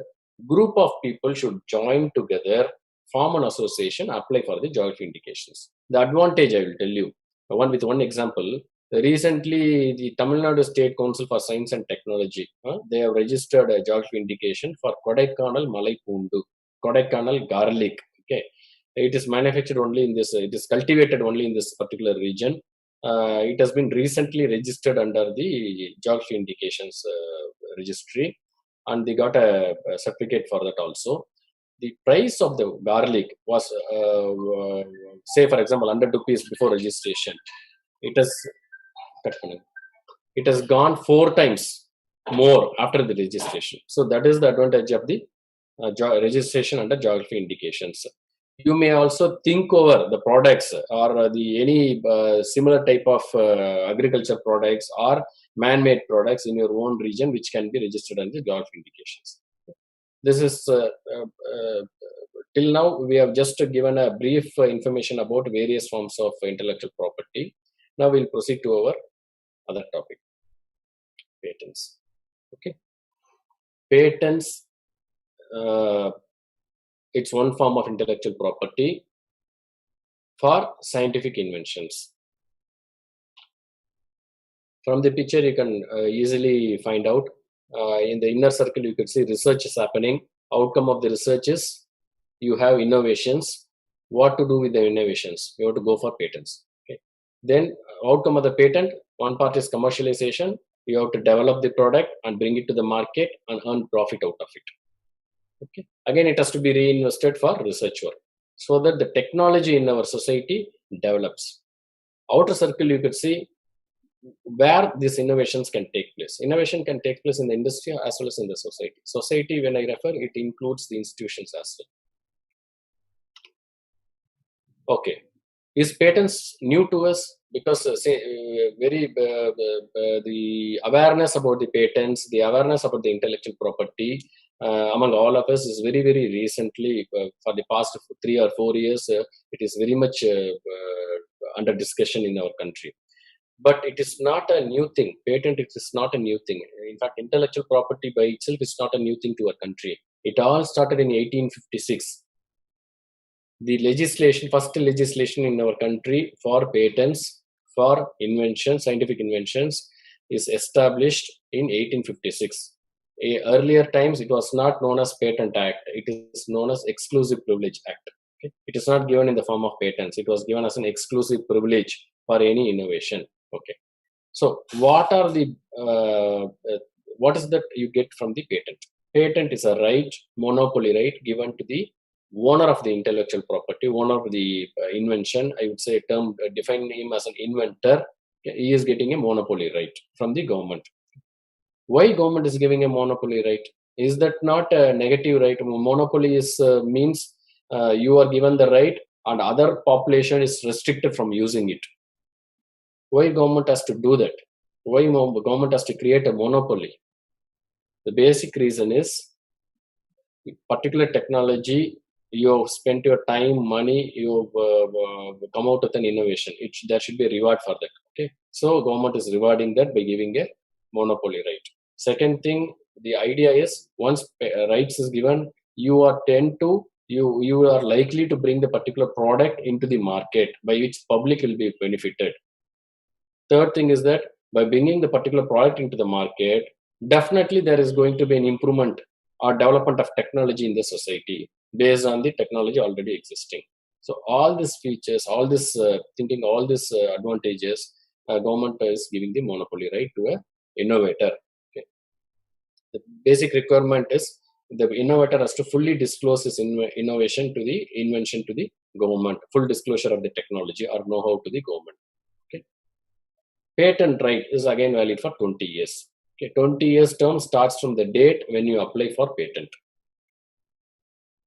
S4: group of people should join together, form an association, apply for the geography indications. The advantage, I will tell you, one example. Recently, the Tamil Nadu State Council for Science and Technology, they have registered a geography indication for Kodaikanal Malai Poondu, Kodaikanal garlic. Okay, it is manufactured only in this, it is cultivated only in this particular region. It has been recently registered under the geography indications registry, and they got a certificate for that also. The price of the garlic was, say for example, 100 rupees before registration. It has gone 4 times more after the registration. So that is the advantage of the registration under geography indications. You may also think over the products or any similar type of agriculture products or man-made products in your own region which can be registered under geography indications. This is till now we have just given a brief information about various forms of intellectual property. Now we'll proceed to our other topic, patents. Okay, patents. It's one form of intellectual property for scientific inventions. From the picture, you can easily find out. In the inner circle, you could see research is happening. Outcome of the research is you have innovations. What to do with the innovations? You have to go for patents. Okay. Then outcome of the patent, one part is commercialization. You have to develop the product and bring it to the market and earn profit out of it. Okay. Again, it has to be reinvested for research work. so that the technology in our society develops. Outer circle, you could see where these innovations can take place. Innovation can take place in the industry as well as in the society. Society, when I refer, it includes the institutions as well. Okay. Is patents new to us? Because the awareness about the patents, the awareness about the intellectual property among all of us is very, very recently, for the past 3 or 4 years, it is very much under discussion in our country. But it is not a new thing. Patent, it is not a new thing. In fact, intellectual property by itself is not a new thing to our country. It all started in 1856. The legislation, first legislation in our country for patents, for inventions, scientific inventions, is established in 1856. Earlier times, it was not known as Patent Act. It is known as Exclusive Privilege Act. Okay? It is not given in the form of patents. It was given as an exclusive privilege for any innovation. Okay. So, what are the what is that you get from the patent? Patent is a right, monopoly right, given to the owner of the intellectual property, owner of the invention. I would say a term defining him as an inventor. He is getting a monopoly right from the government. Why government is giving a monopoly right? Is that not a negative right? Monopoly is means you are given the right and other population is restricted from using it. Why government has to do that? Why government has to create a monopoly? The basic reason is particular technology, you have spent your time, money, you come out with an innovation. There should be a reward for that. Okay, so government is rewarding that by giving a monopoly right. Second thing, the idea is once rights is given, you are likely to bring the particular product into the market by which public will be benefited. Third thing is that by bringing the particular product into the market, definitely there is going to be an improvement or development of technology in the society based on the technology already existing. So all these features, all this thinking, all these advantages, government is giving the monopoly right to an innovator. Okay. The basic requirement is the innovator has to fully disclose his innovation to the invention to the government, full disclosure of the technology or know-how to the government. Patent right is again valid for 20 years. Okay, 20 years term starts from the date when you apply for patent.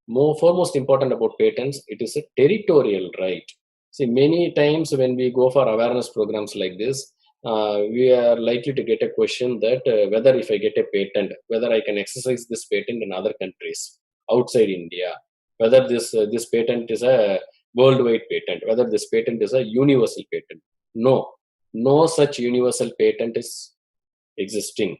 S4: Foremost important about patents, it is a territorial right. See, many times when we go for awareness programs like this, we are likely to get a question that whether if I get a patent, whether I can exercise this patent in other countries outside India, whether this patent is a worldwide patent, whether this patent is a universal patent. No such universal patent is existing.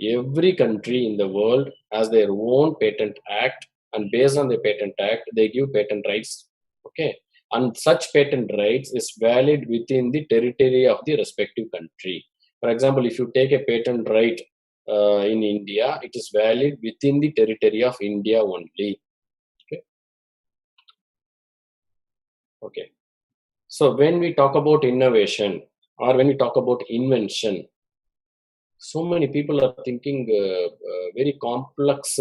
S4: Every country in the world has their own patent act, and based on the patent act, they give patent rights. Okay, and such patent rights is valid within the territory of the respective country. For example, if you take a patent right in India, it is valid within the territory of India only. Okay. So when we talk about innovation, or when we talk about invention, so many people are thinking very complex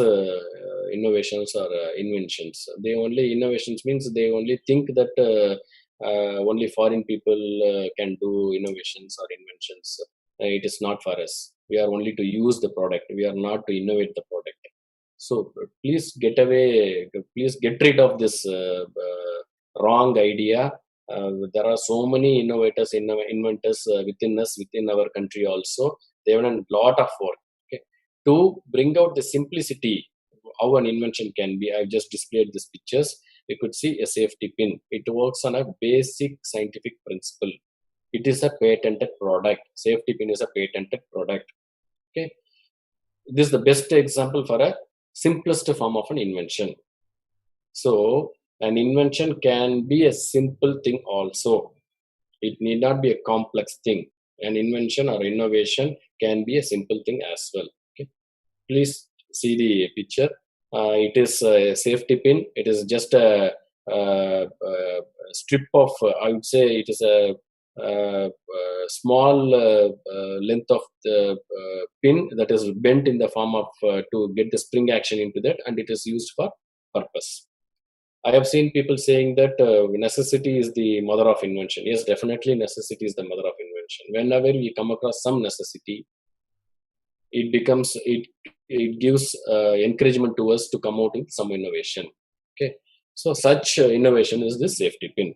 S4: innovations or inventions. Innovations means they only think that only foreign people can do innovations or inventions. It is not for us. We are only to use the product. We are not to innovate the product. So please get rid of this wrong idea. There are so many innovators, inventors within us, within our country also. They have done a lot of work to bring out the simplicity how an invention can be. I've just displayed these pictures. You could see a safety pin. It works on a basic scientific principle. It is a patented product. Safety pin is a patented product. Okay, this is the best example for a simplest form of an invention. So an invention can be a simple thing also. It need not be a complex thing. An invention or innovation can be a simple thing as well. Okay. Please see the picture. It is a safety pin. It is just a strip of, I would say it is a small length of the pin that is bent in the form of to get the spring action into that, and it is used for purpose. I have seen people saying that necessity is the mother of invention. Yes, definitely necessity is the mother of invention. Whenever we come across some necessity, it gives encouragement to us to come out with some innovation. Okay, so such innovation is the safety pin.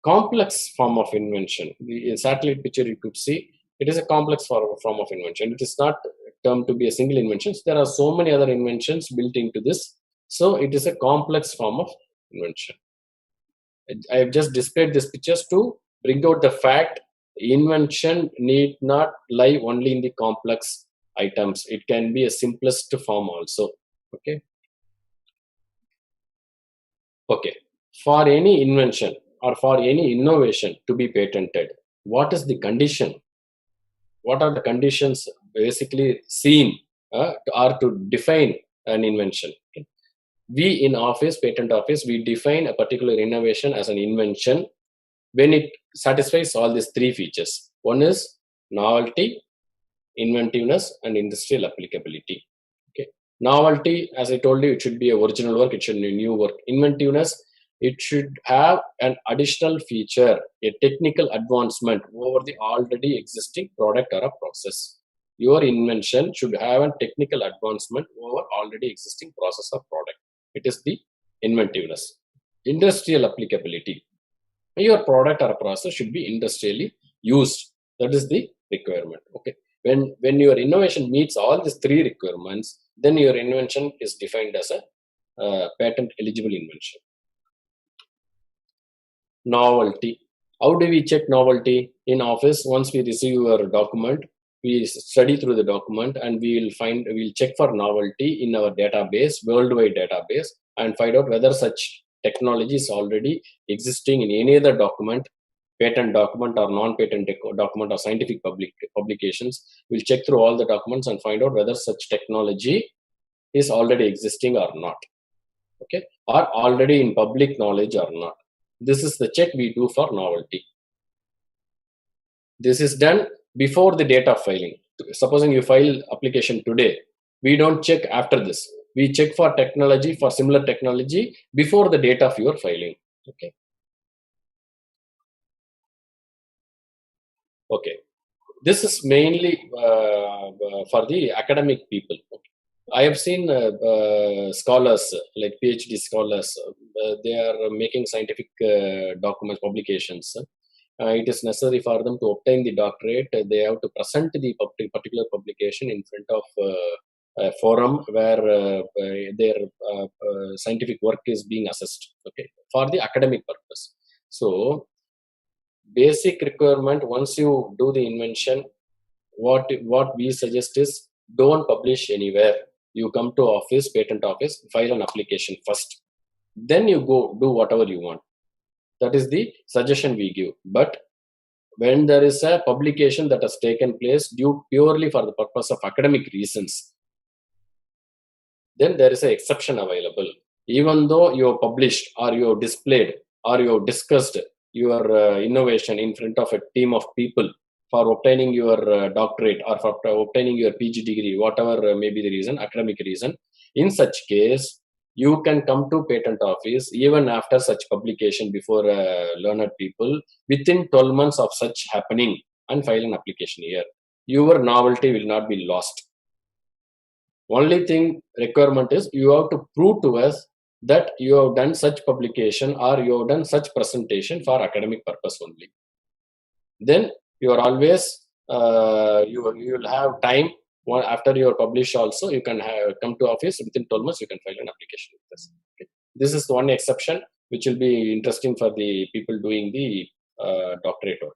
S4: Complex form of invention. The satellite picture you could see, it is a complex form of invention. It is not termed to be a single invention. There are so many other inventions built into this. So it is a complex form of invention. I have just displayed these pictures to bring out the fact invention need not lie only in the complex items. It can be a simplest form also. Okay. Okay. For any invention or for any innovation to be patented, what is the condition? What are the conditions basically seen or to define an invention? Okay. We in office, patent office, we define a particular innovation as an invention when it satisfies all these three features. One is novelty, inventiveness, and industrial applicability. Okay. Novelty, as I told you, it should be a original work, it should be a new work. Inventiveness, it should have an additional feature, a technical advancement over the already existing product or a process. Your invention should have a technical advancement over already existing process or product. It is the inventiveness. Industrial applicability. Your product or process should be industrially used. That is the requirement. Okay. When your innovation meets all these three requirements, then your invention is defined as a patent eligible invention. Novelty. How do we check novelty? In office, once we receive your document, we study through the document and we'll check for novelty in our database, worldwide database, and find out whether such technology is already existing in any other document, patent document or non-patent document or scientific publications. We'll check through all the documents and find out whether such technology is already existing or not. Okay, or already in public knowledge or not. This is the check we do for novelty. This is done before the date of filing. Supposing you file application today, we don't check after this. We check for technology, for similar technology before the date of your filing. Okay. Okay. This is mainly for the academic people. Okay. I have seen scholars, like PhD scholars, they are making scientific documents, publications. It is necessary for them to obtain the doctorate. They have to present the particular publication in front of a forum where their scientific work is being assessed. Okay, for the academic purpose. So, basic requirement, once you do the invention, what we suggest is don't publish anywhere. You come to office, patent office, file an application first. Then you go do whatever you want. That is the suggestion we give. But when there is a publication that has taken place due purely for the purpose of academic reasons, then there is an exception available. Even though you have published or you have displayed or you have discussed your innovation in front of a team of people for obtaining your doctorate or for obtaining your PG degree, whatever may be the reason, academic reason, in such case, you can come to patent office even after such publication before learned people within 12 months of such happening and file an application here. Your novelty will not be lost. Only thing requirement is you have to prove to us that you have done such publication or you have done such presentation for academic purpose only. Then you are always, you will have time. After you are published also, you can come to office within 12 months, you can file an application with us. Okay. This is the one exception which will be interesting for the people doing the doctorate work.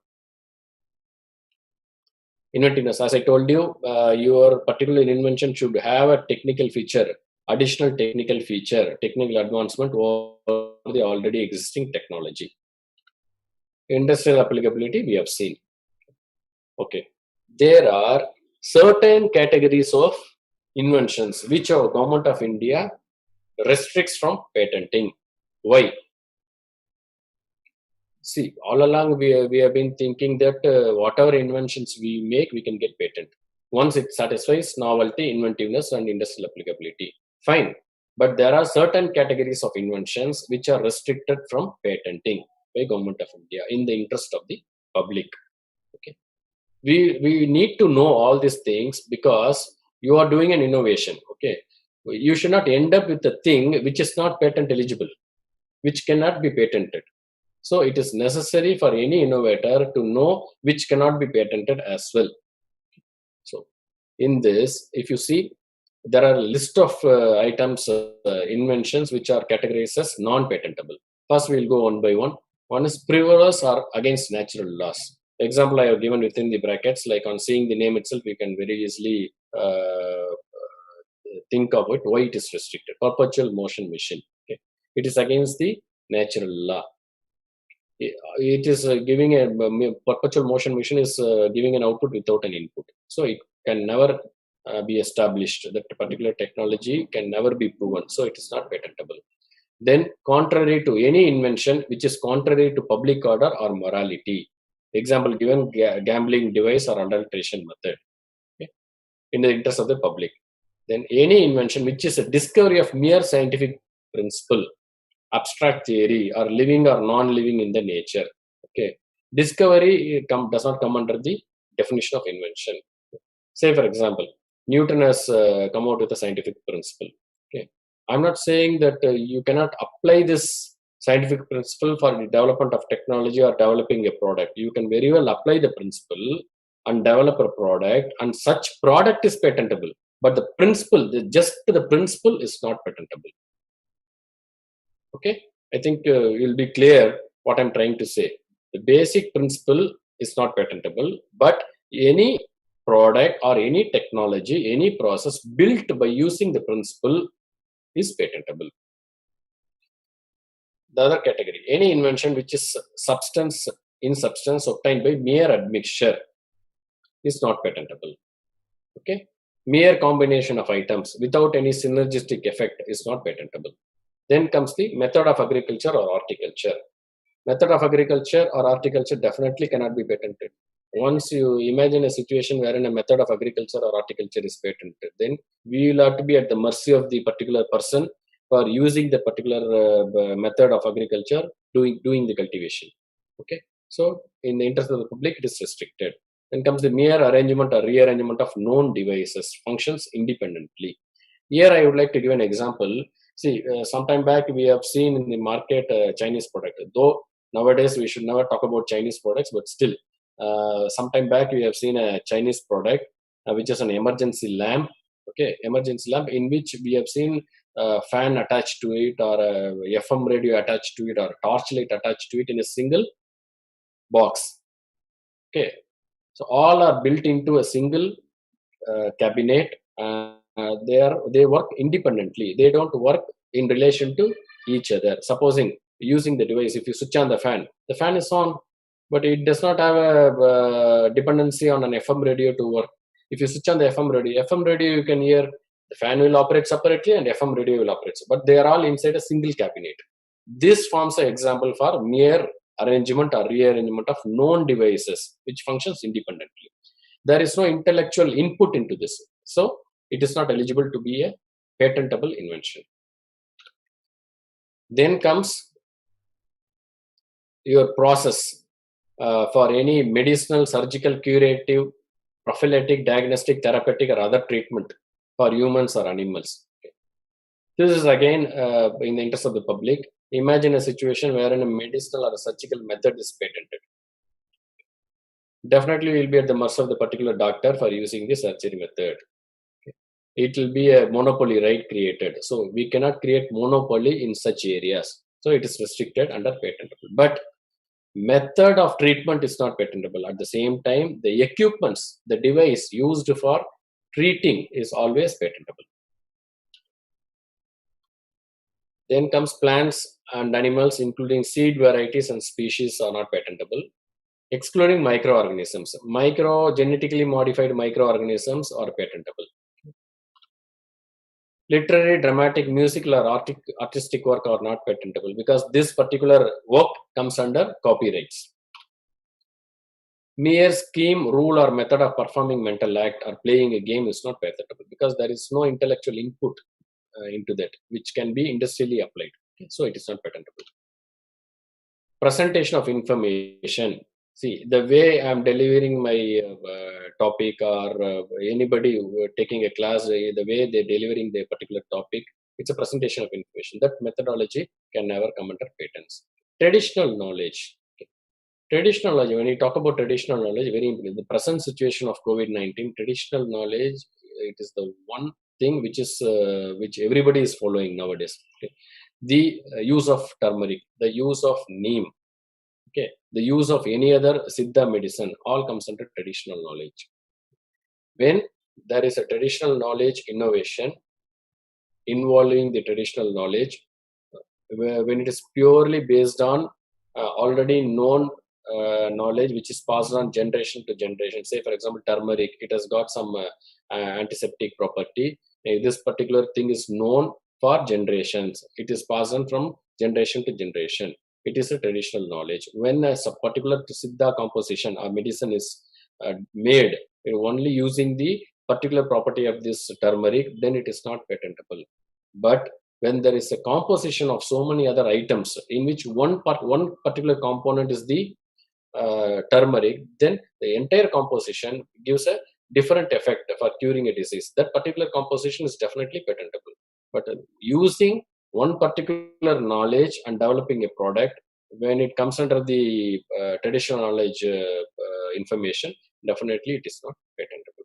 S4: Inventiveness, as I told you, your particular invention should have a technical feature, additional technical feature, technical advancement over the already existing technology. Industrial applicability we have seen. Okay, there are certain categories of inventions which our government of India restricts from patenting. Why? See, all along we have been thinking that whatever inventions we make, we can get patent. Once it satisfies novelty, inventiveness, and industrial applicability. Fine. But there are certain categories of inventions which are restricted from patenting by Government of India in the interest of the public. Okay, we need to know all these things because you are doing an innovation. Okay, you should not end up with a thing which is not patent eligible, which cannot be patented. So it is necessary for any innovator to know which cannot be patented as well. So in this, if you see, there are a list of items, inventions which are categorized as non-patentable. First, we'll go one by one. One is frivolous or against natural laws. Example I have given within the brackets, like on seeing the name itself, you can very easily think of it, why it is restricted. Perpetual motion machine. Okay. It is against the natural law. It is giving a perpetual motion machine is giving an output without an input. So it can never be established. That particular technology can never be proven. So it is not patentable. Then contrary to any invention which is contrary to public order or morality. Example given, gambling device or adulteration method. Okay, in the interest of the public. Then any invention which is a discovery of mere scientific principle, abstract theory, or living or non-living in the nature. Okay, discovery does not come under the definition of invention. Say for example, Newton has come out with a scientific principle. Okay, I'm not saying that you cannot apply this scientific principle for the development of technology or developing a product. You can very well apply the principle and develop a product, and such product is patentable. But the principle, just the principle is not patentable. Okay, I think you'll be clear what I'm trying to say. The basic principle is not patentable, but any product or any technology, any process built by using the principle is patentable. The other category, any invention which is substance obtained by mere admixture is not patentable. Okay, mere combination of items without any synergistic effect is not patentable. Then comes the method of agriculture or horticulture. Method of agriculture or horticulture definitely cannot be patented. Once you imagine a situation wherein a method of agriculture or horticulture is patented, then we will have to be at the mercy of the particular person for using the particular method of agriculture, doing the cultivation. Okay, so in the interest of the public, it is restricted. Then comes the mere arrangement or rearrangement of known devices, functions independently. Here I would like to give an example. See, sometime back we have seen in the market Chinese product. Though nowadays we should never talk about Chinese products, but still, sometime back we have seen a Chinese product which is an emergency lamp. Okay, emergency lamp in which we have seen a fan attached to it, or a FM radio attached to it, or a torchlight attached to it in a single box. Okay, so all are built into a single cabinet. They work independently. They don't work in relation to each other. Supposing using the device, if you switch on the fan is on, but it does not have a dependency on an FM radio to work. If you switch on the FM radio you can hear the fan will operate separately and FM radio will operate, but they are all inside a single cabinet. This forms an example for mere arrangement or rearrangement of known devices which functions independently. There is no intellectual input into this, so it is not eligible to be a patentable invention. Then comes your process for any medicinal, surgical, curative, prophylactic, diagnostic, therapeutic, or other treatment for humans or animals. Okay. This is again in the interest of the public. Imagine a situation wherein a medicinal or a surgical method is patented. Definitely we will be at the mercy of the particular doctor for using the surgery method. Okay. It will be a monopoly right created. So we cannot create monopoly in such areas. So it is restricted under patentable. But method of treatment is not patentable. At the same time, the equipments, the device used for treating is always patentable. Then comes plants and animals, including seed varieties and species, are not patentable, excluding microorganisms. Genetically modified microorganisms are patentable. Literary, dramatic, musical, or artistic work are not patentable because this particular work comes under copyrights. Mere scheme, rule, or method of performing mental act or playing a game is not patentable because there is no intellectual input into that, which can be industrially applied. Okay? So it is not patentable. Presentation of information. See, the way I'm delivering my topic, or anybody taking a class, the way they're delivering their particular topic, it's a presentation of information. That methodology can never come under patents. Traditional knowledge. Okay. Traditional knowledge, when you talk about traditional knowledge, very important. The present situation of COVID-19, traditional knowledge, it is the one thing which is which everybody is following nowadays. Okay. The use of turmeric, the use of neem, okay, the use of any other Siddha medicine, all comes under traditional knowledge. When there is a traditional knowledge innovation involving the traditional knowledge, when it is purely based on already known knowledge which is passed on generation to generation. Say, for example, turmeric, it has got some antiseptic property. This particular thing is known for generations. It is passed on from generation to generation. It is a traditional knowledge. When a particular Siddha composition or medicine is made only using the particular property of this turmeric, then it is not patentable. But when there is a composition of so many other items in which one particular component is the turmeric, then the entire composition gives a different effect for curing a disease. That particular composition is definitely patentable. But using one particular knowledge and developing a product, when it comes under the traditional knowledge information, definitely it is not patentable.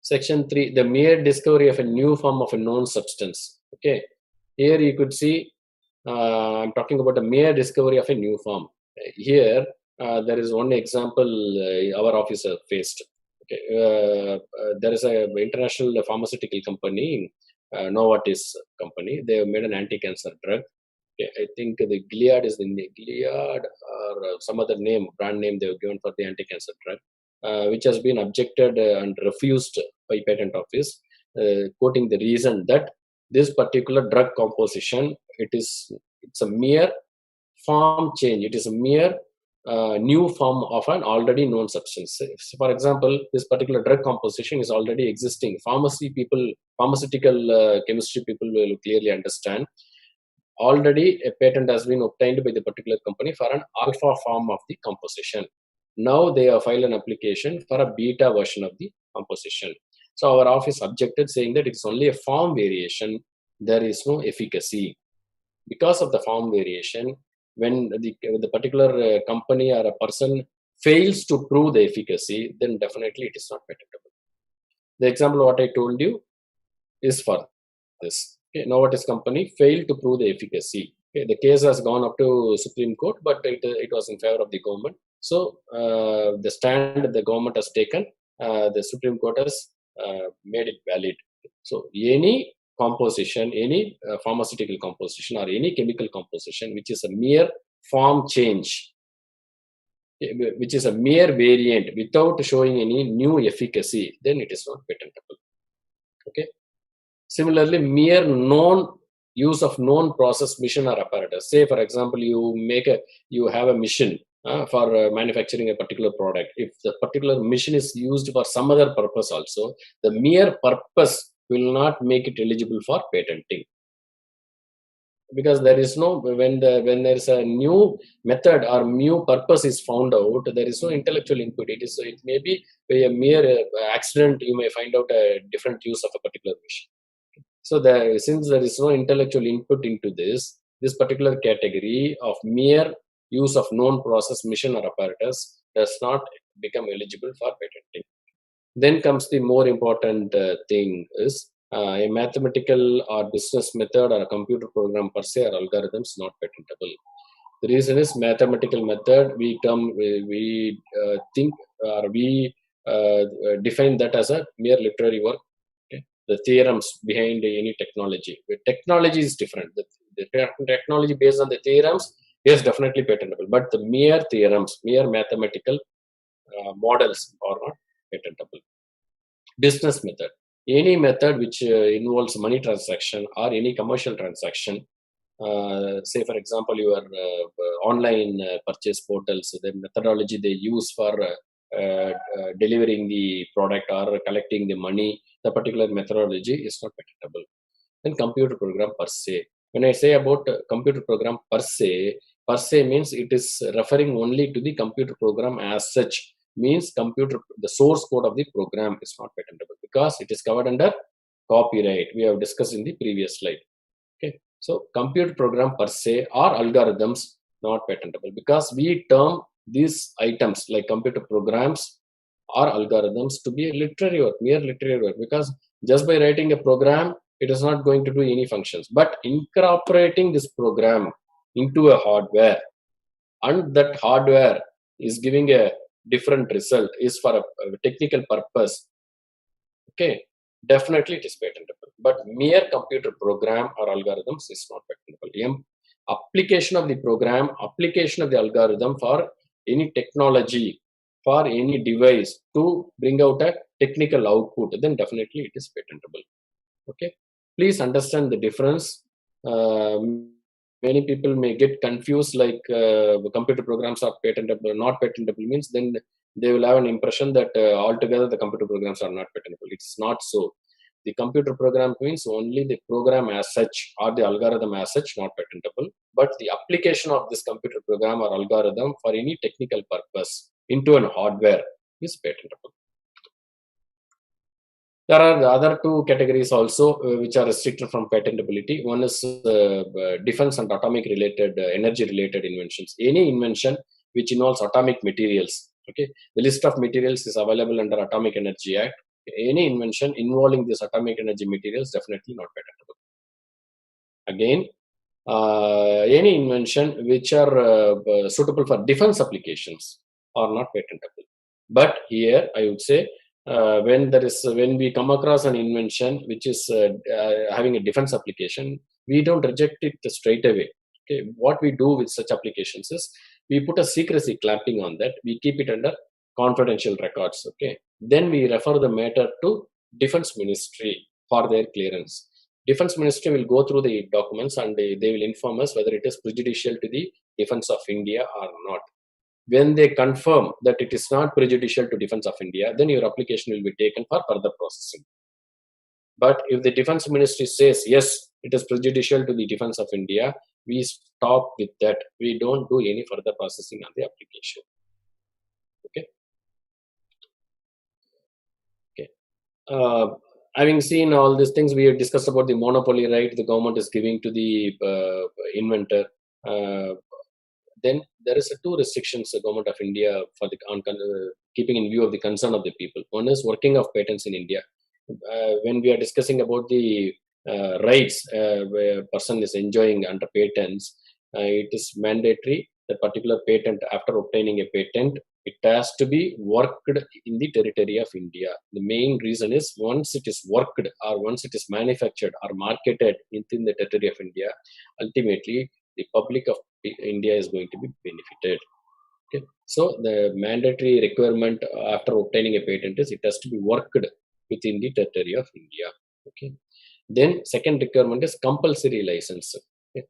S4: Section 3, the mere discovery of a new form of a known substance. Okay, here you could see I'm talking about a mere discovery of a new form. Here there is one example our officer faced. Okay, there is a international pharmaceutical company, Novartis company. They have made an anti-cancer drug. Okay, I think the Gilead is in the Gilead or some other name, brand name they have given for the anti-cancer drug, which has been objected and refused by patent office, quoting the reason that this particular drug composition, it's a mere form change. It is a mere new form of an already known substance. So for example, this particular drug composition is already existing. Pharmaceutical chemistry people will clearly understand. Already a patent has been obtained by the particular company for an alpha form of the composition. Now they have filed an application for a beta version of the composition. So our office objected, saying that it's only a form variation. There is no efficacy. Because of the form variation, when the particular company or a person fails to prove the efficacy, then definitely it is not patentable. The example what I told you is for this. Okay, Novartis company failed to prove the efficacy. Okay, the case has gone up to Supreme Court, but it was in favor of the government. So the stand the government has taken, the Supreme Court has made it valid. So any composition, any pharmaceutical composition or any chemical composition which is a mere form change, which is a mere variant without showing any new efficacy, then it is not patentable. Okay. Similarly, mere use of known process, mission or apparatus. Say, for example, you have a mission for manufacturing a particular product. If the particular mission is used for some other purpose also, the mere purpose will not make it eligible for patenting, because there is no, when there is a new method or new purpose is found out, there is no intellectual input. It may be by a mere accident you may find out a different use of a particular mission. So since there is no intellectual input into this particular category of mere use of known process, mission or apparatus does not become eligible for patenting. Then comes the more important thing is a mathematical or business method or a computer program per se or algorithms not patentable. The reason is mathematical method, we think or we define that as a mere literary work. Okay? The theorems behind any technology. The technology is different. The technology based on the theorems is definitely patentable, but the mere theorems, mere mathematical models are not patentable. Business method. Any method which involves money transaction or any commercial transaction, say for example your online purchase portals, the methodology they use for delivering the product or collecting the money, the particular methodology is not patentable. Then computer program per se. When I say about computer program per se means it is referring only to the computer program as such. Means the source code of the program is not patentable because it is covered under copyright. We have discussed in the previous slide. Okay, so computer program per se or algorithms not patentable because we term these items like computer programs or algorithms to be a literary work, mere literary work, because just by writing a program, it is not going to do any functions. But incorporating this program into a hardware, and that hardware is giving a different result, is for a technical purpose. Okay, definitely it is patentable. But mere computer program or algorithms is not patentable. Application of the program, application of the algorithm for any technology, for any device to bring out a technical output, then definitely it is patentable. Okay, please understand the difference. Many people may get confused, like computer programs are patentable, not patentable means then they will have an impression that altogether the computer programs are not patentable. It's not so. The computer program means only the program as such or the algorithm as such not patentable, but the application of this computer program or algorithm for any technical purpose into an hardware is patentable. There are the other two categories also which are restricted from patentability. One is defense and atomic related, energy related inventions. Any invention which involves atomic materials. Okay, the list of materials is available under Atomic Energy Act. Any invention involving this atomic energy materials definitely not patentable. Again, any invention which are suitable for defense applications are not patentable. But here I would say when we come across an invention which is having a defense application, we don't reject it straight away. Okay, what we do with such applications is we put a secrecy clamping on that. We keep it under confidential records. Okay, then we refer the matter to Defense Ministry for their clearance. Defense Ministry will go through the documents and they will inform us whether it is prejudicial to the defense of India or not. When they confirm that it is not prejudicial to defense of India, then your application will be taken for further processing. But if the Defense Ministry says, yes, it is prejudicial to the defense of India, we stop with that. We don't do any further processing on the application. Okay. Having seen all these things, we have discussed about the monopoly right the government is giving to the inventor. Then there is two restrictions the government of India for the keeping in view of the concern of the people. One is working of patents in India. When we are discussing about the rights where a person is enjoying under patents, it is mandatory that particular patent, after obtaining a patent, it has to be worked in the territory of India. The main reason is once it is worked or once it is manufactured or marketed within the territory of India, ultimately the public of India is going to be benefited. Okay. So the mandatory requirement after obtaining a patent is it has to be worked within the territory of India. Okay. Then second requirement is compulsory license. Okay.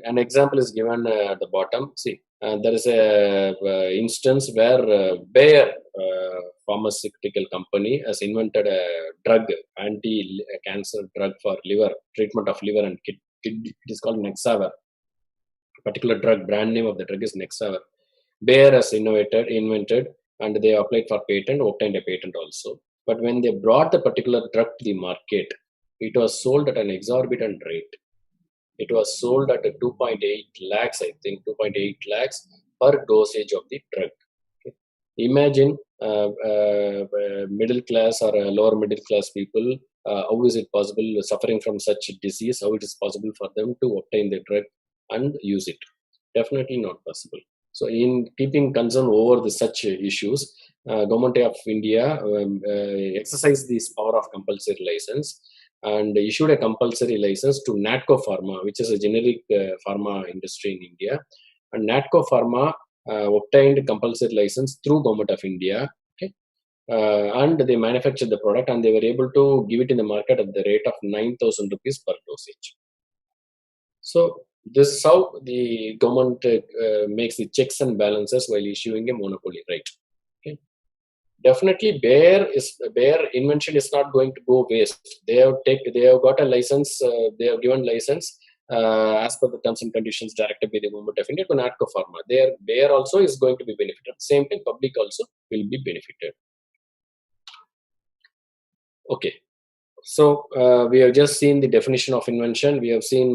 S4: An example is given at the bottom. See, there is a instance where Bayer pharmaceutical company has invented a drug, anti-cancer drug for liver, treatment of liver and kidney. It is called Nexavar. Particular drug, brand name of the drug is Nexavar. Bayer has invented, and they applied for patent, obtained a patent also. But when they brought the particular drug to the market, it was sold at an exorbitant rate. It was sold at 2.8 lakhs, I think, 2.8 lakhs per dosage of the drug. Okay. Imagine middle class or lower middle class people, how is it possible suffering from such disease, how it is possible for them to obtain the drug and use it? Definitely not possible. So in keeping concern over such issues, Government of India exercised this power of compulsory license and issued a compulsory license to Natco Pharma, which is a generic pharma industry in India. And Natco Pharma obtained compulsory license through Government of India. Okay, and they manufactured the product and they were able to give it in the market at the rate of 9,000 rupees per dosage. So this is how the government makes the checks and balances while issuing a monopoly right. definitely bare invention is not going to go waste. They have got a license, they have given license as per the terms and conditions directed by the government of India to NATCO Pharma. Bare also is going to be benefited. Same thing, public also will be benefited. Okay. So we have just seen the definition of invention. We have seen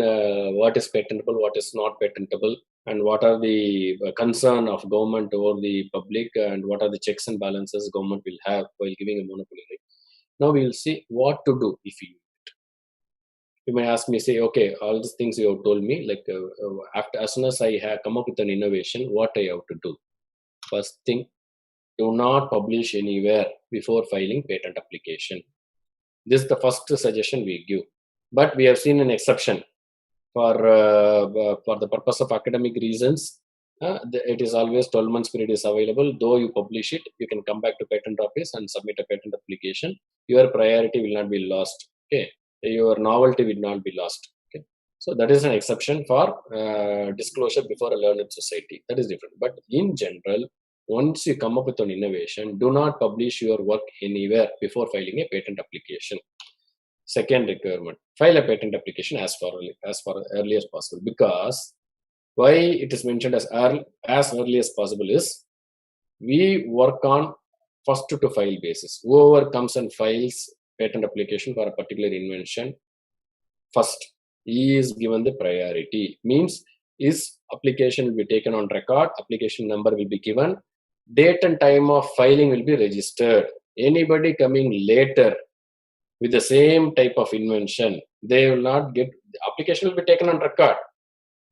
S4: what is patentable, what is not patentable, and what are the concern of government over the public, and what are the checks and balances government will have while giving a monopoly right. Now we will see what to do if you may ask me, say, okay, all these things you have told me, like after as soon as I have come up with an innovation, what I have to do? First thing, do not publish anywhere before filing patent application. This is the first suggestion we give, but we have seen an exception for the purpose of academic reasons. It is always 12 months period is available. Though you publish it, you can come back to patent office and submit a patent application. Your priority will not be lost. Okay, your novelty will not be lost. Okay, so that is an exception for disclosure before a learned society. That is different. But in general, once you come up with an innovation, do not publish your work anywhere before filing a patent application. Second requirement, file a patent application as far early as possible. Because why it is mentioned as early as possible is, we work on first to file basis. Whoever comes and files patent application for a particular invention first, he is given the priority. Means his application will be taken on record, application number will be given, date and time of filing will be registered. Anybody coming later with the same type of invention, they will not get, the application will be taken on record.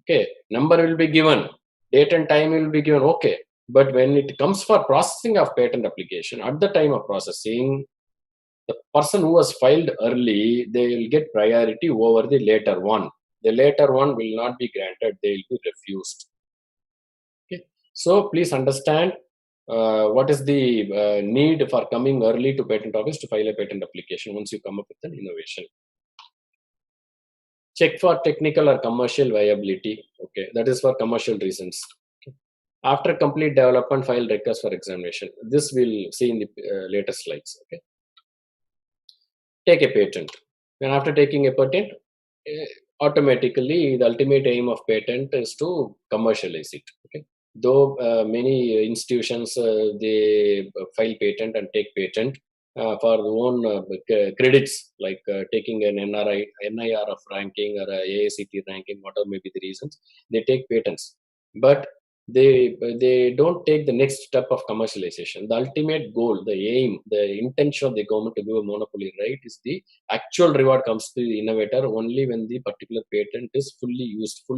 S4: Okay, number will be given, date and time will be given. Okay, but when it comes for processing of patent application, at the time of processing, the person who was filed early, they will get priority over the later one. The later one will not be granted, they will be refused. Okay, so please understand what is the need for coming early to patent office to file a patent application once you come up with an innovation. Check for technical or commercial viability. Okay, that is for commercial reasons. Okay. After complete development, file request for examination. This we'll see in the later slides. Okay. Take a patent. Then after taking a patent, automatically the ultimate aim of patent is to commercialize it. Okay. Though many institutions they file patent and take patent for their own credits, like taking an NIRF ranking or a AICT ranking, whatever may be the reasons, they take patents, but they don't take the next step of commercialization. The ultimate goal, the aim, the intention of the government to give a monopoly right is the actual reward comes to the innovator only when the particular patent is fully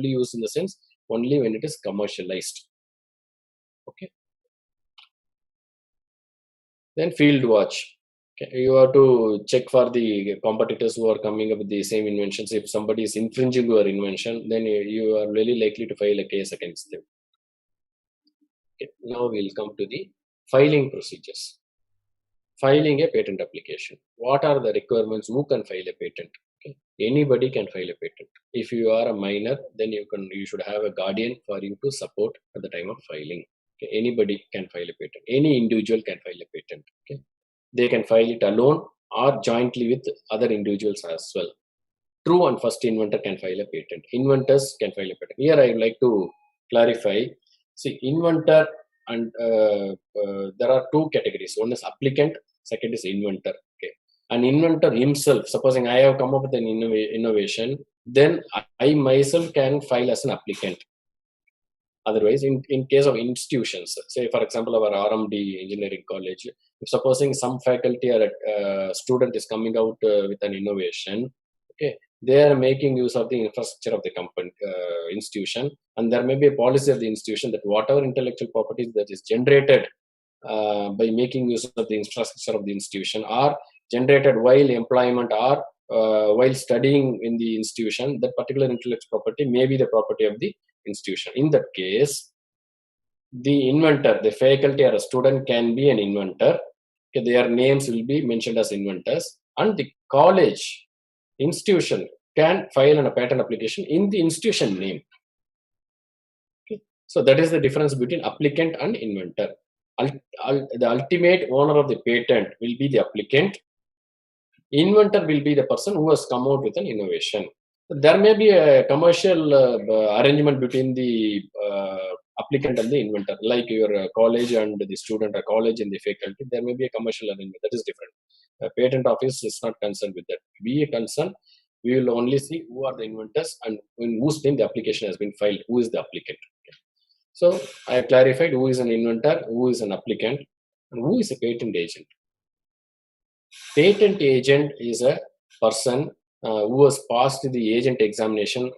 S4: used in the sense only when it is commercialized. Okay. Then field watch. Okay. You have to check for the competitors who are coming up with the same inventions. If somebody is infringing your invention, then you are really likely to file a case against them. Okay. Now we'll come to the filing procedures. Filing a patent application. What are the requirements? Who can file a patent? Okay. Anybody can file a patent. If you are a minor, then you should have a guardian for you to support at the time of filing. Okay. Anybody can file a patent. Any individual can file a patent. Okay. They can file it alone or jointly with other individuals as well. True and first inventor can file a patent. Inventors can file a patent. Here I would like to clarify. See, inventor and there are two categories. One is applicant, second is inventor. Okay. An inventor himself, supposing I have come up with an innovation, then I myself can file as an applicant. Otherwise, in case of institutions, say for example our RMD engineering college, if supposing some faculty or a student is coming out with an innovation, okay, they are making use of the infrastructure of the company institution, and there may be a policy of the institution that whatever intellectual properties that is generated by making use of the infrastructure of the institution are generated while employment or while studying in the institution, that particular intellectual property may be the property of the institution. In that case, the inventor, the faculty or a student can be an inventor. Okay, their names will be mentioned as inventors, and the college institution can file a patent application in the institution name. Okay. So that is the difference between applicant and inventor. The ultimate owner of the patent will be the applicant. Inventor will be the person who has come out with an innovation. There may be a commercial arrangement between the applicant and the inventor, like your college and the student, or college and the faculty. There may be a commercial arrangement that is different. Patent office is not concerned with that. We are concerned. We will only see who are the inventors and in whose name the application has been filed. Who is the applicant? Okay. So I have clarified who is an inventor, who is an applicant, and who is a patent agent. Patent agent is a person who has passed the agent examination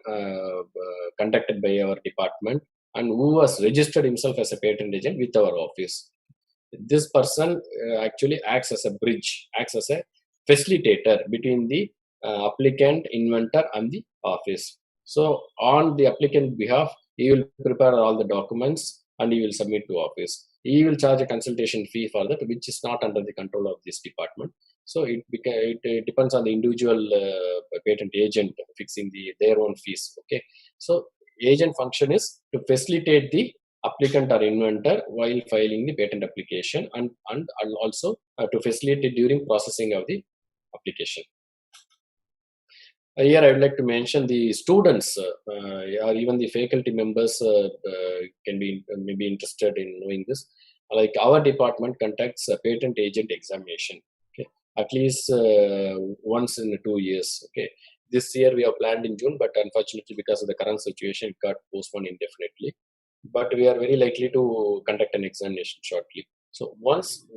S4: conducted by our department and who has registered himself as a patent agent with our office. This person actually acts as a bridge, acts as a facilitator between the applicant, inventor, and the office. So on the applicant behalf, he will prepare all the documents and he will submit to office. He will charge a consultation fee for that, which is not under the control of this department. So it depends on the individual patent agent fixing their own fees. Okay. So agent function is to facilitate the applicant or inventor while filing the patent application and also to facilitate during processing of the application. Here I would like to mention the students or even the faculty members may be interested in knowing this. Like our department conducts a patent agent examination, okay, at least once in 2 years. Okay, this year we have planned in June, but unfortunately because of the current situation, it got postponed indefinitely. But we are very likely to conduct an examination shortly. So once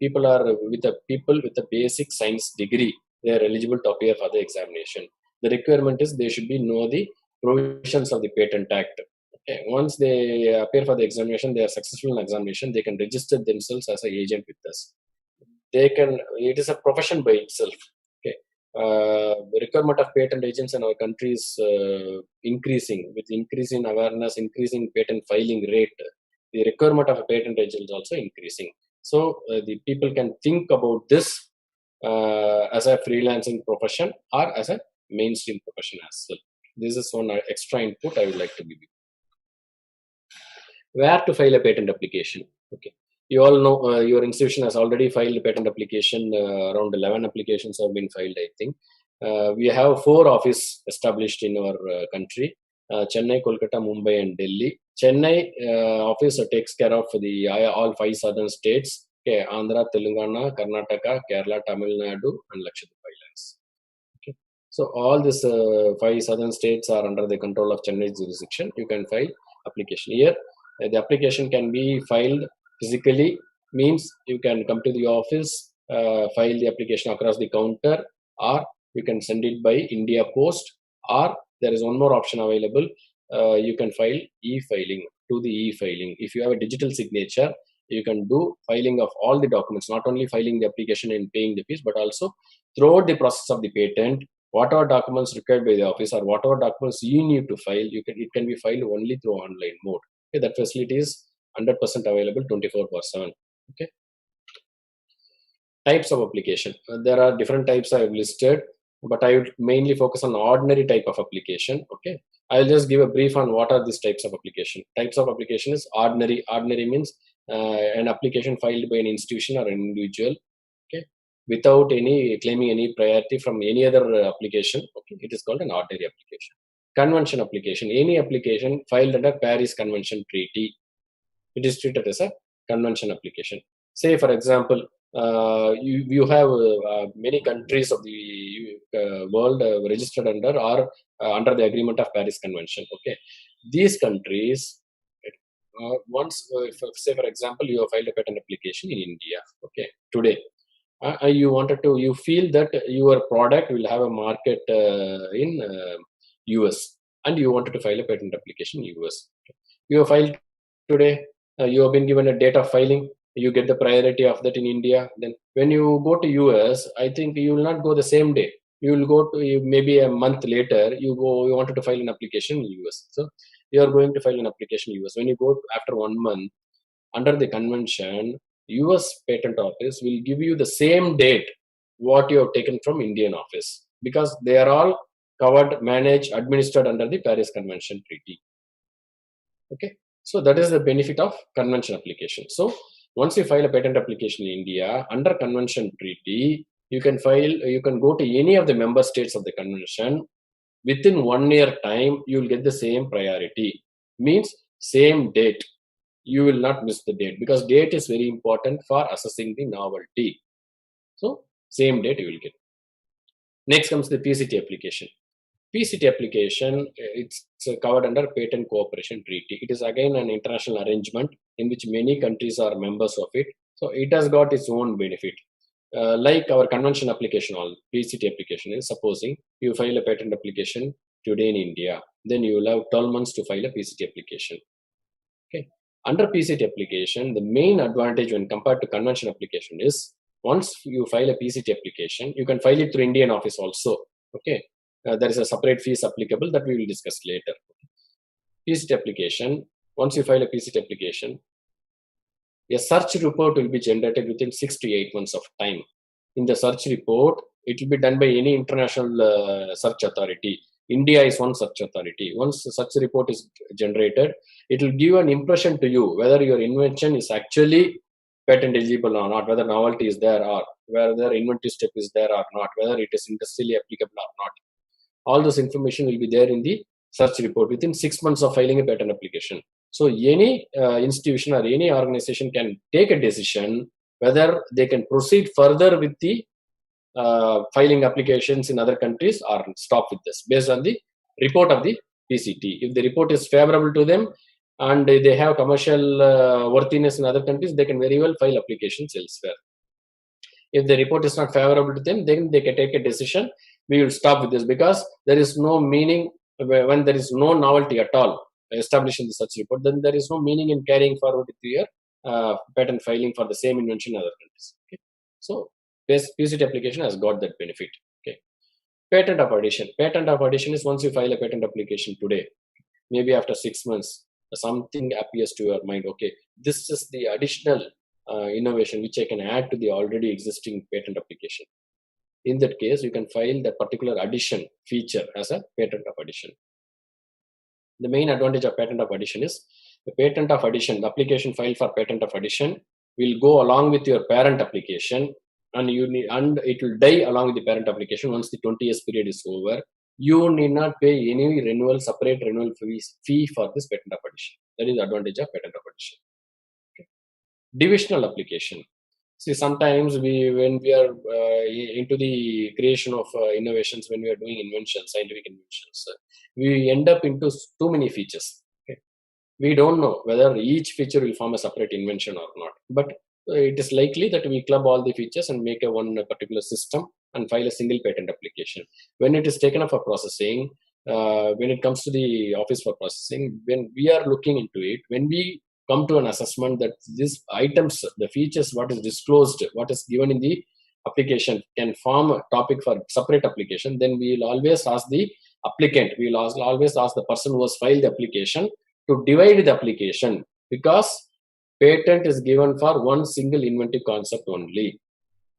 S4: people with a basic science degree, they are eligible to appear for the examination. The requirement is they should know the provisions of the Patent Act. Okay. Once they appear for the examination, they are successful in examination, they can register themselves as an agent with us. It is a profession by itself. Okay. The requirement of patent agents in our country is increasing with increasing awareness, increasing patent filing rate. The requirement of a patent agent is also increasing. So the people can think about this as a freelancing profession or as a mainstream profession as well. This is one extra input I would like to give you. Where to file a patent application? Okay, you all know your institution has already filed a patent application. Around 11 applications have been filed, I think. We have 4 offices established in our country: Chennai, Kolkata, Mumbai, and Delhi. Chennai office takes care of all 5 southern states: okay, Andhra, Telangana, Karnataka, Kerala, Tamil Nadu, and Lakshadweep Islands. Okay. So all these 5 southern states are under the control of Chennai jurisdiction. You can file application here. The application can be filed physically, means you can come to the office, file the application across the counter, or you can send it by India Post, or there is one more option available. You can file e-filing to the e-filing. If you have a digital signature, you can do filing of all the documents, not only filing the application and paying the fees, but also throughout the process of the patent, whatever documents required by the office or whatever documents you need to file, it can be filed only through online mode. Okay, that facility is 100% available 24/7. Okay. Types of application. There are different types I have listed, but I would mainly focus on ordinary type of application. Okay. I'll just give a brief on what are these types of application. Types of application is ordinary. Ordinary means an application filed by an institution or an individual, okay, without claiming any priority from any other application. Okay, it is called an ordinary application. Convention application. Any application filed under Paris Convention Treaty, it is treated as a convention application. Say, for example, you have many countries of the world registered under or under the agreement of Paris Convention. Okay, these countries, once, say for example, you have filed a patent application in India. Okay, today, you feel that your product will have a market in US, and you wanted to file a patent application in US. You have filed today. You have been given a date of filing. You get the priority of that in India. Then when you go to US, I think you will not go the same day. You will go to maybe a month later. You wanted to file an application in US. So you are going to file an application in US. When you go after 1 month, under the convention, US Patent Office will give you the same date what you have taken from Indian office, because they are all covered, managed, administered under the Paris Convention Treaty. Okay. So that is the benefit of convention application. So Once you file a patent application in India under convention treaty, you can go to any of the member states of the convention. Within 1 year time, you will get the same priority. Means same date. You will not miss the date, because date is very important for assessing the novelty. So same date you will get. Next comes the PCT application. PCT application, it's covered under Patent Cooperation Treaty. It is again an international arrangement in which many countries are members of it. So it has got its own benefit. Like our convention application, PCT application is, supposing you file a patent application today in India, then you will have 12 months to file a PCT application. Okay. Under PCT application, the main advantage when compared to convention application is, once you file a PCT application, you can file it through Indian office also. Okay. There is a separate fees applicable that we will discuss later. PCT application, once you file a PCT application, a search report will be generated within 6 to 8 months of time. In the search report, it will be done by any international search authority. India is one such authority. Once the search report is generated, it will give an impression to you whether your invention is actually patent eligible or not, whether novelty is there or whether inventive step is there or not, whether it is industrially applicable or not. All this information will be there in the search report within 6 months of filing a patent application. So any institution or any organization can take a decision whether they can proceed further with the filing applications in other countries or stop with this based on the report of the PCT. If the report is favorable to them and they have commercial worthiness in other countries, they can very well file applications elsewhere. If the report is not favorable to them, then they can take a decision. We will stop with this, because there is no meaning when there is no novelty at all established in the such report. Then there is no meaning in carrying forward with your patent filing for the same invention in other countries. Okay. So PCT application has got that benefit. Okay. Patent of addition. Patent of addition is, once you file a patent application today, maybe after 6 months, something appears to your mind. Okay, this is the additional innovation which I can add to the already existing patent application. In that case, you can file that particular addition feature as a patent of addition. The main advantage of patent of addition is, the patent of addition, the application filed for patent of addition will go along with your parent application, and it will die along with the parent application once the 20 years period is over. You need not pay any separate renewal fee for this patent of addition. That is the advantage of patent of addition. Okay. Divisional application. See, sometimes when we are into the creation of innovations, when we are doing inventions, scientific inventions, we end up into too many features. Okay. We don't know whether each feature will form a separate invention or not. But it is likely that we club all the features and make one particular system and file a single patent application. When it is taken up for processing, when it comes to the office for processing, when we are looking into it, when we come to an assessment that these items, the features, what is disclosed, what is given in the application can form a topic for separate application, then we will always ask the applicant, we will always ask the person who has filed the application to divide the application, because patent is given for one single inventive concept only.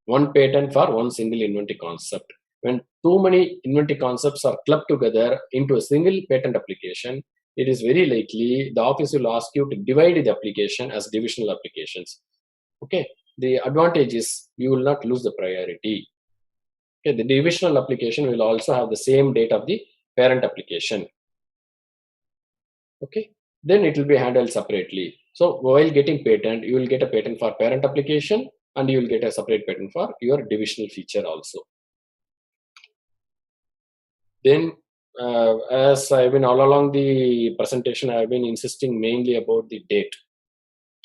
S4: One patent for one single inventive concept. When too many inventive concepts are clubbed together into a single patent application, it is very likely the office will ask you to divide the application as divisional applications. Okay. The advantage is you will not lose the priority. Okay. The divisional application will also have the same date of the parent application. Okay. Then it will be handled separately. So while getting patent, you will get a patent for parent application and you will get a separate patent for your divisional feature also. Then as I've been all along the presentation, I've been insisting mainly about the date.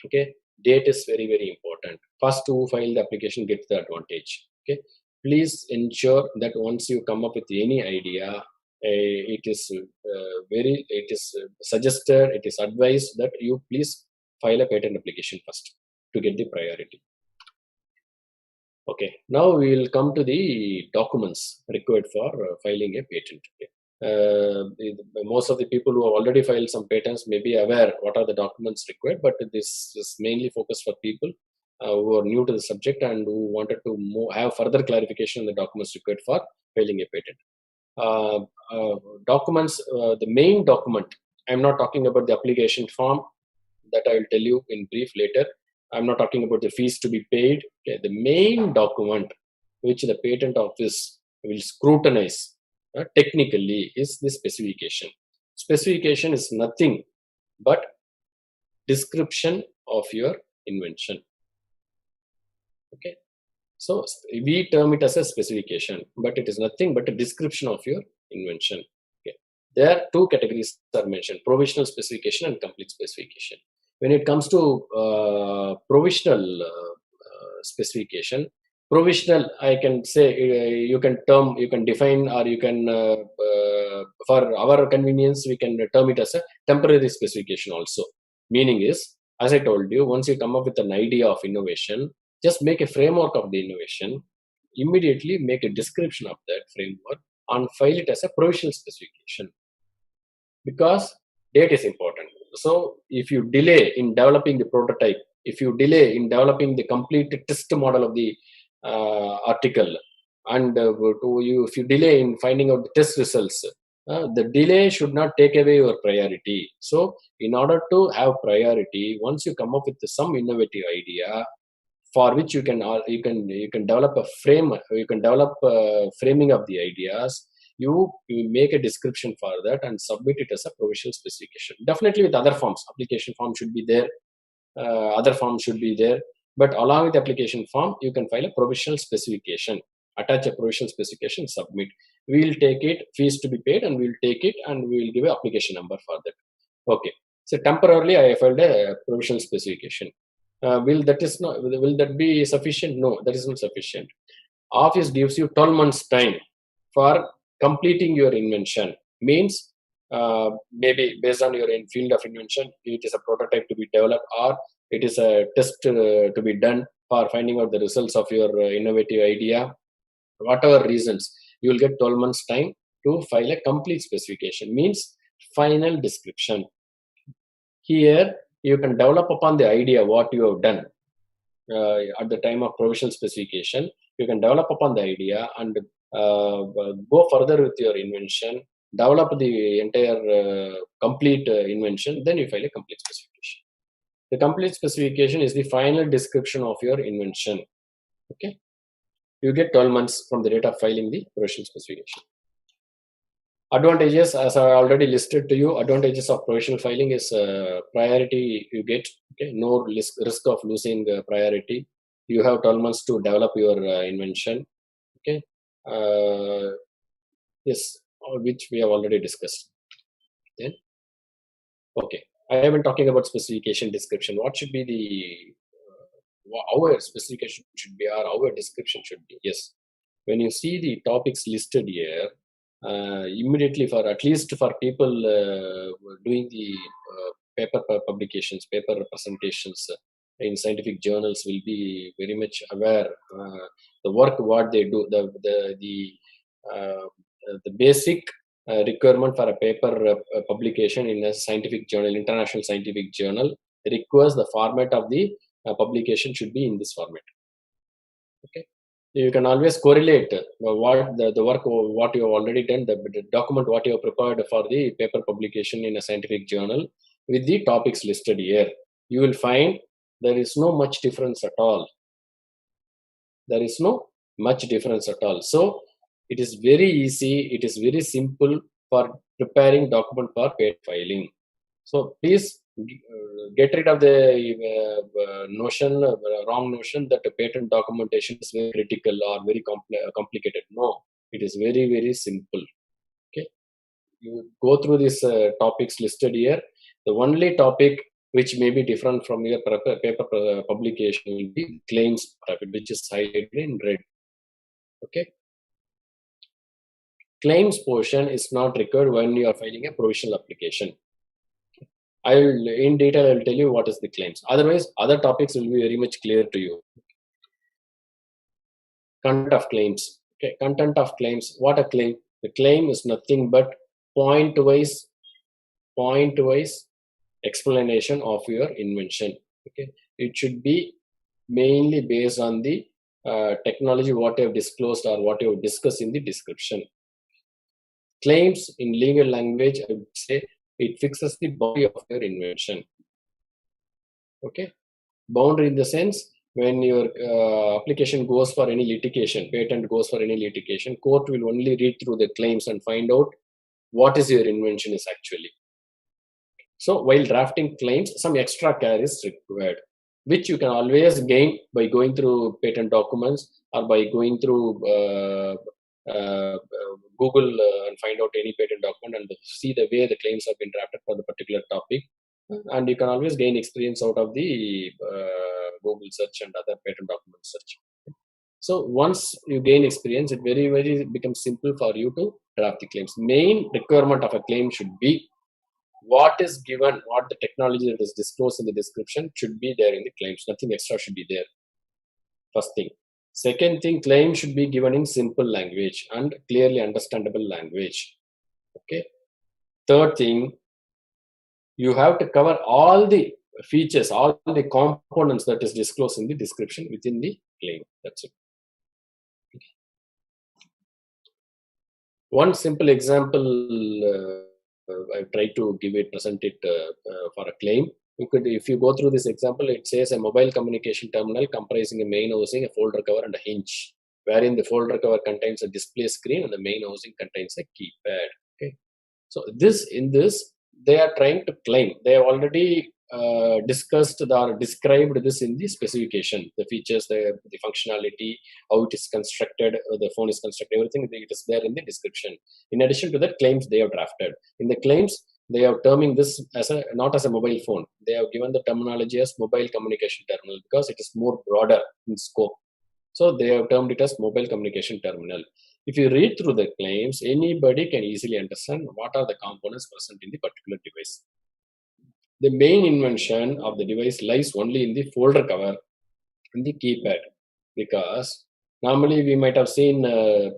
S4: Okay, date is very, very important. First to file the application gets the advantage. Okay, please ensure that once you come up with any idea, it is suggested, it is advised that you please file a patent application first to get the priority. Okay, now we will come to the documents required for filing a patent. Okay. Most of the people who have already filed some patents may be aware what are the documents required, but this is mainly focused for people who are new to the subject and who wanted to have further clarification on the documents required for filing a patent. Documents, the main document, I'm not talking about the application form, that I will tell you in brief later. I'm not talking about the fees to be paid. Okay, the main document which the patent office will scrutinize technically is the specification. Specification is nothing but description of your invention. Okay, so we term it as a specification, but it is nothing but a description of your invention. Okay, there are two categories are mentioned: provisional specification and complete specification. When it comes to provisional specification, provisional, I can say you can define, or you can for our convenience we can term it as a temporary specification also. Meaning is, as I told you, once you come up with an idea of innovation, just make a framework of the innovation, immediately make a description of that framework and file it as a provisional specification, because date is important. So if you delay in developing the prototype, if you delay in developing the complete test model of the article, and if you delay in finding out the test results, the delay should not take away your priority. So in order to have priority, once you come up with some innovative idea, for which you can develop a frame, you can develop framing of the ideas, you make a description for that and submit it as a provisional specification. Definitely with other forms, application form should be there, other forms should be there, but along with the application form you can file a provisional specification, attach a provisional specification, submit. We will take it, fees to be paid, and we will take it and we will give an application number for that. Okay, so temporarily I filed a provisional specification. Will that be sufficient? No, that is not sufficient. Office gives you 12 months time for completing your invention. Means maybe based on your field of invention, it is a prototype to be developed, or it is a test to be done for finding out the results of your innovative idea. Whatever reasons, you will get 12 months time to file a complete specification, means final description. Here you can develop upon the idea what you have done at the time of provisional specification. You can develop upon the idea and go further with your invention, develop the entire complete invention, then you file a complete specification. The complete specification is the final description of your invention. Okay, you get 12 months from the date of filing the provisional specification. Advantages, as I already listed to you, advantages of provisional filing is priority you get. Okay, no risk of losing priority. You have 12 months to develop your invention. Okay, yes, which we have already discussed. Then, okay, I have been talking about specification description. What should be the our specification should be, or our description should be? Yes, when you see the topics listed here, immediately, for at least for people doing the paper publications, paper presentations in scientific journals, will be very much aware the work what they do, the basic requirement for a paper publication in a scientific journal, international scientific journal, requires the format of the publication should be in this format. Okay, you can always correlate what the work what you have already done, the document what you have prepared for the paper publication in a scientific journal with the topics listed here. You will find there is no much difference at all. There is no much difference at all. So it is very easy, it is very simple for preparing document for patent filing. So please get rid of the wrong notion that patent documentation is very critical or very complicated. No, it is very, very simple. Okay, you go through these topics listed here. The only topic which may be different from your paper publication will be claims profit, which is highlighted in red. Okay, claims portion is not required when you are filing a provisional application. I will in detail I will tell you what is the claims. Otherwise, other topics will be very much clear to you. Content of claims. Okay, content of claims. What a claim? The claim is nothing but point-wise explanation of your invention. Okay, it should be mainly based on the technology what you have disclosed or what you have discussed in the description. Claims in legal language, I would say, it fixes the body of your invention. Okay, Boundary in the sense, when your application goes for any litigation, patent goes for any litigation, court will only read through the claims and find out what is your invention is actually. So while drafting claims, some extra care is required, which you can always gain by going through patent documents or by going through Google and find out any patent document and see the way the claims have been drafted for the particular topic. And you can always gain experience out of the Google search and other patent document search. So once you gain experience, it very becomes simple for you to draft the claims. Main requirement of a claim should be what is given, what the technology that is disclosed in the description should be there in the claims. Nothing extra should be there. First thing. Second thing, claim should be given in simple language and clearly understandable language. Okay. Third thing, you have to cover all the features, all the components that is disclosed in the description within the claim. That's it. Okay. One simple example I try to present it for a claim. If you go through this example, it says a mobile communication terminal comprising a main housing, a folder cover, and a hinge, wherein the folder cover contains a display screen and the main housing contains a keypad. Okay, so in this they are trying to claim. They have already discussed or described this in the specification, the features, the functionality, how it is constructed, the phone is constructed, everything it is there in the description. In addition to that, claims they have drafted. In the claims, they are terming this as not as a mobile phone. They have given the terminology as mobile communication terminal because it is more broader in scope. So they have termed it as mobile communication terminal. If you read through the claims, anybody can easily understand what are the components present in the particular device. The main invention of the device lies only in the folder cover and the keypad, because normally we might have seen when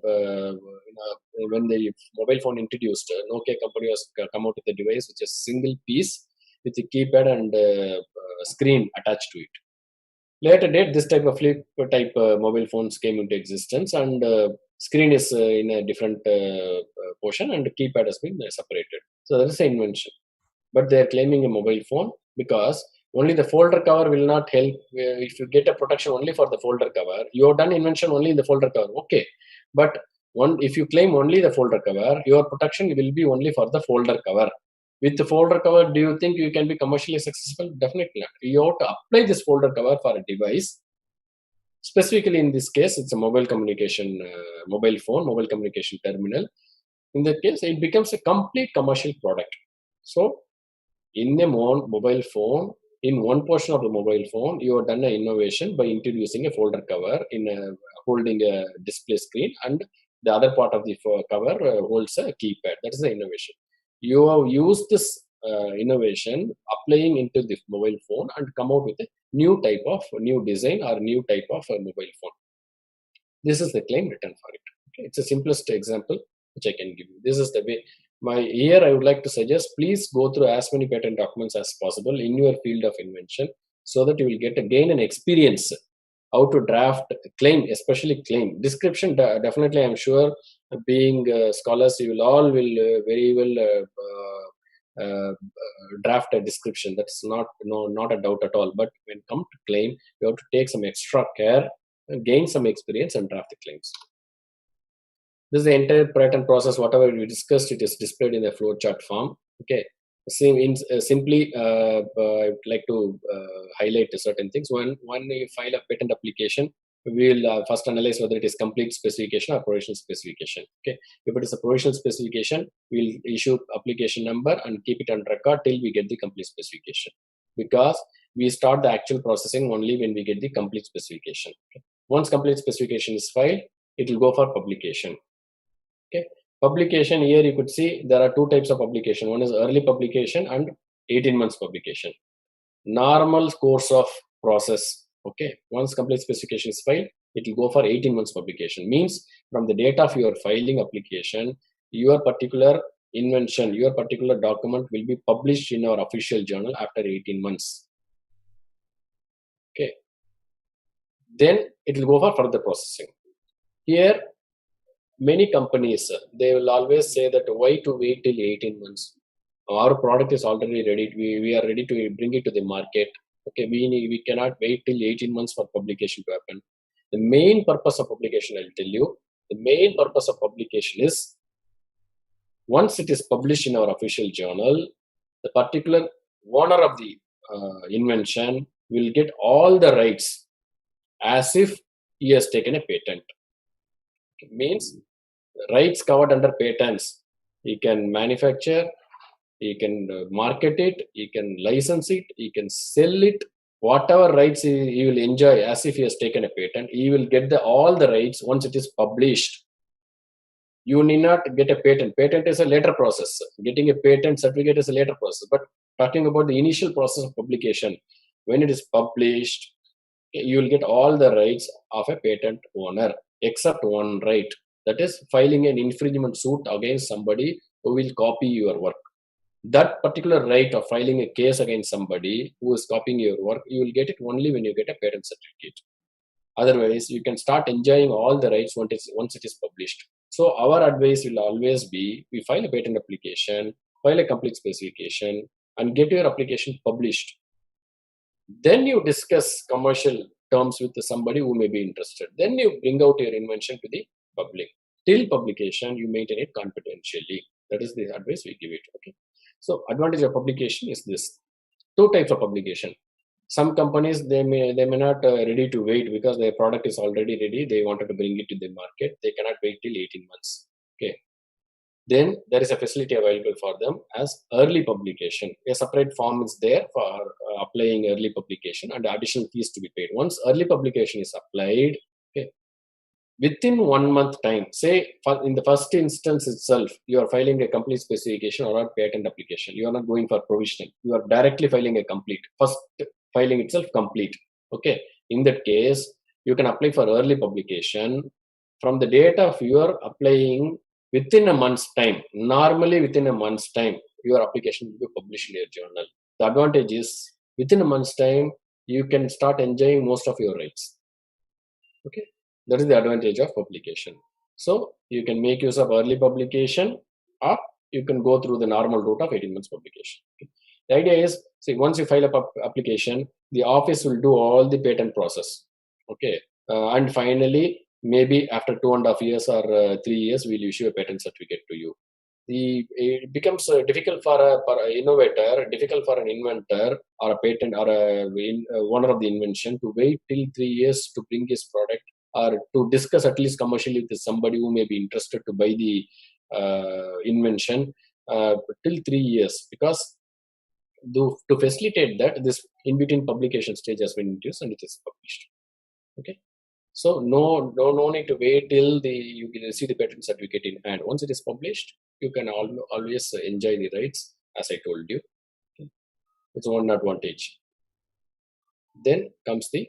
S4: the mobile phone introduced, Nokia company was come out with a device which is single piece with a keypad and screen attached to it. Later date, this type of flip type mobile phones came into existence, and screen is in a different portion and the keypad has been separated. So that is an invention. But they are claiming a mobile phone because only the folder cover will not help. If you get a protection only for the folder cover, you have done invention only in the folder cover. Okay, but if you claim only the folder cover, your protection will be only for the folder cover. With the folder cover, do you think you can be commercially successful? Definitely not. You have to apply this folder cover for a device. Specifically in this case, it's a mobile communication, mobile phone, mobile communication terminal. In that case, it becomes a complete commercial product. So, in a mobile phone, in one portion of the mobile phone, you have done an innovation by introducing a folder cover holding a display screen, and the other part of the cover holds a keypad. That is the innovation. You have used this innovation, applying into the mobile phone, and come out with a new design or new type of mobile phone. This is the claim written for it. Okay? It's the simplest example which I can give you. This is the way. Here I would like to suggest, please go through as many patent documents as possible in your field of invention, so that you will gain an experience how to draft claim, especially claim. Description, definitely I'm sure, being scholars, you will very well draft a description. That's not a doubt at all. But when it comes to claim, you have to take some extra care, gain some experience, and draft the claims. This is the entire patent process. Whatever we discussed, it is displayed in the flowchart form. Okay. Simply, I would like to highlight certain things. When you file a patent application, we will first analyze whether it is complete specification or provisional specification. Okay. If it is a provisional specification, we will issue application number and keep it on record till we get the complete specification. Because we start the actual processing only when we get the complete specification. Okay. Once complete specification is filed, it will go for publication. Okay. Publication, here you could see there are two types of publication. One is early publication and 18 months publication. Normal course of process. Okay. Once complete specification is filed, it will go for 18 months publication. Means from the date of your filing application, your particular invention, your particular document will be published in our official journal after 18 months. Okay. Then it will go for further processing. Here, many companies, they will always say that why to wait till 18 months? Our product is already ready. We are ready to bring it to the market. Okay, we cannot wait till 18 months for publication to happen. The main purpose of publication, I'll tell you, the main purpose of publication is once it is published in our official journal, the particular owner of the invention will get all the rights as if he has taken a patent. It means rights covered under patents. He can manufacture, he can market it, he can license it, he can sell it. Whatever rights he will enjoy as if he has taken a patent, he will get all the rights once it is published. You need not get a patent. Patent is a later process. Getting a patent certificate is a later process. But talking about the initial process of publication, when it is published, you will get all the rights of a patent owner, except one right. That is filing an infringement suit against somebody who will copy your work. That particular right of filing a case against somebody who is copying your work, you will get it only when you get a patent certificate. Otherwise, you can start enjoying all the rights once it is published. So our advice will always be, we file a patent application, file a complete specification, and get your application published. Then you discuss commercial terms with somebody who may be interested. Then you bring out your invention to the public. Till publication, you maintain it confidentially. That is the advice we give it. Okay. So advantage of publication is this. Two types of publication. Some companies, they may not ready to wait because their product is already ready. They wanted to bring it to the market. They cannot wait till 18 months. Okay. Then there is a facility available for them as early publication. A separate form is there for applying early publication and additional fees to be paid. Once early publication is applied, okay, within 1 month time, say in the first instance itself, you are filing a complete specification or a patent application. You are not going for provisional. You are directly filing a complete. First filing itself complete. Okay. In that case, you can apply for early publication from the date of your applying within a month's time. Normally within a month's time, your application will be published in your journal. The advantage is within a month's time, you can start enjoying most of your rights. Okay. That is the advantage of publication. So you can make use of early publication, or you can go through the normal route of 18 months publication. Okay. The idea is, see, once you file a application, the office will do all the patent process. Okay. And finally, maybe after 2.5 years or 3 years, we'll issue a patent certificate to you. It becomes difficult for an innovator, difficult for an inventor or a patent or a owner of the invention to wait till 3 years to bring his product or to discuss at least commercially with somebody who may be interested to buy the invention till 3 years, because to facilitate that, this in between publication stage has been introduced and it is published. Okay. So no need to wait till you will receive the patent certificate in hand. Once it is published, you can always enjoy the rights, as I told you. Okay. It's one advantage. Then comes the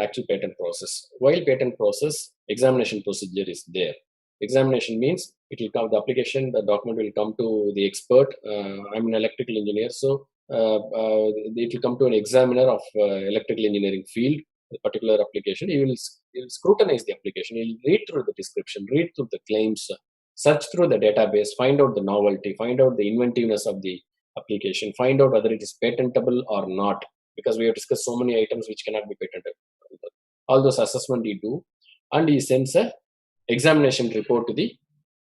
S4: actual patent process. While patent process, examination procedure is there. Examination means it will come, the application, the document will come to the expert. I'm an electrical engineer, so it will come to an examiner of electrical engineering field, the particular application. He will scrutinize the application. He will read through the description, read through the claims, search through the database, find out the novelty, find out the inventiveness of the application, find out whether it is patentable or not, because we have discussed so many items which cannot be patented. All those assessment he do, and he sends a examination report to the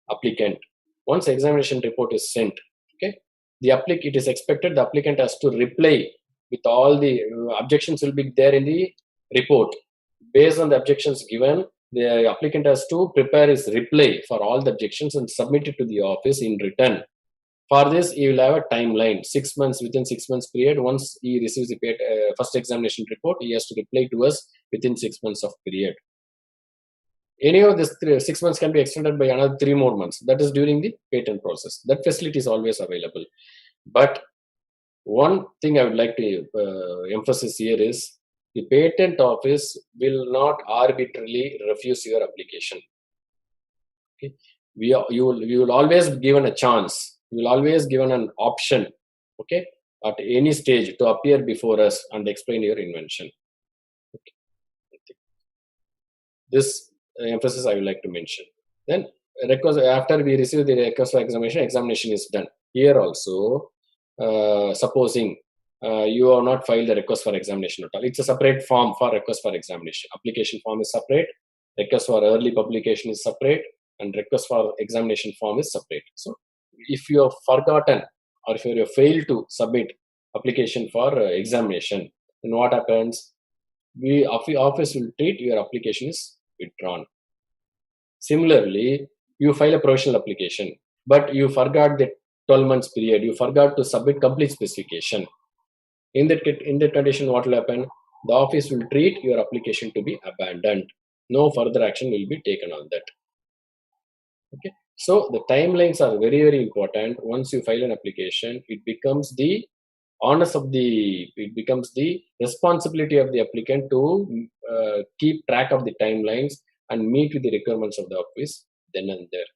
S4: applicant. Once examination report is sent, okay, it is expected the applicant has to reply with all the objections will be there in the report. Based on the objections given, the applicant has to prepare his reply for all the objections and submit it to the office in written. For this, he will have a timeline, 6 months, within 6 months period. Once he receives the first examination report, he has to reply to us within 6 months of period. Any of this 6 months can be extended by another 3 more months. That is during the patent process. That facility is always available. But one thing I would like to emphasize here is the patent office will not arbitrarily refuse your application. Okay? You will always be given a chance. You will always given an option, okay, at any stage to appear before us and explain your invention. Okay. This emphasis I would like to mention. Then after we receive the request for examination is done. Here also, supposing you have not filed the request for examination at all. It's a separate form for request for examination. Application form is separate, request for early publication is separate, and request for examination form is separate. So if you have forgotten or if you have failed to submit application for examination, then what happens? Office will treat your application is withdrawn. Similarly, you file a provisional application, but you forgot the 12 months period. You forgot to submit complete specification. In that condition, what will happen? The office will treat your application to be abandoned. No further action will be taken on that. Okay. So the timelines are very, very important. Once you file an application, it becomes the responsibility of the applicant to keep track of the timelines and meet with the requirements of the office then and there.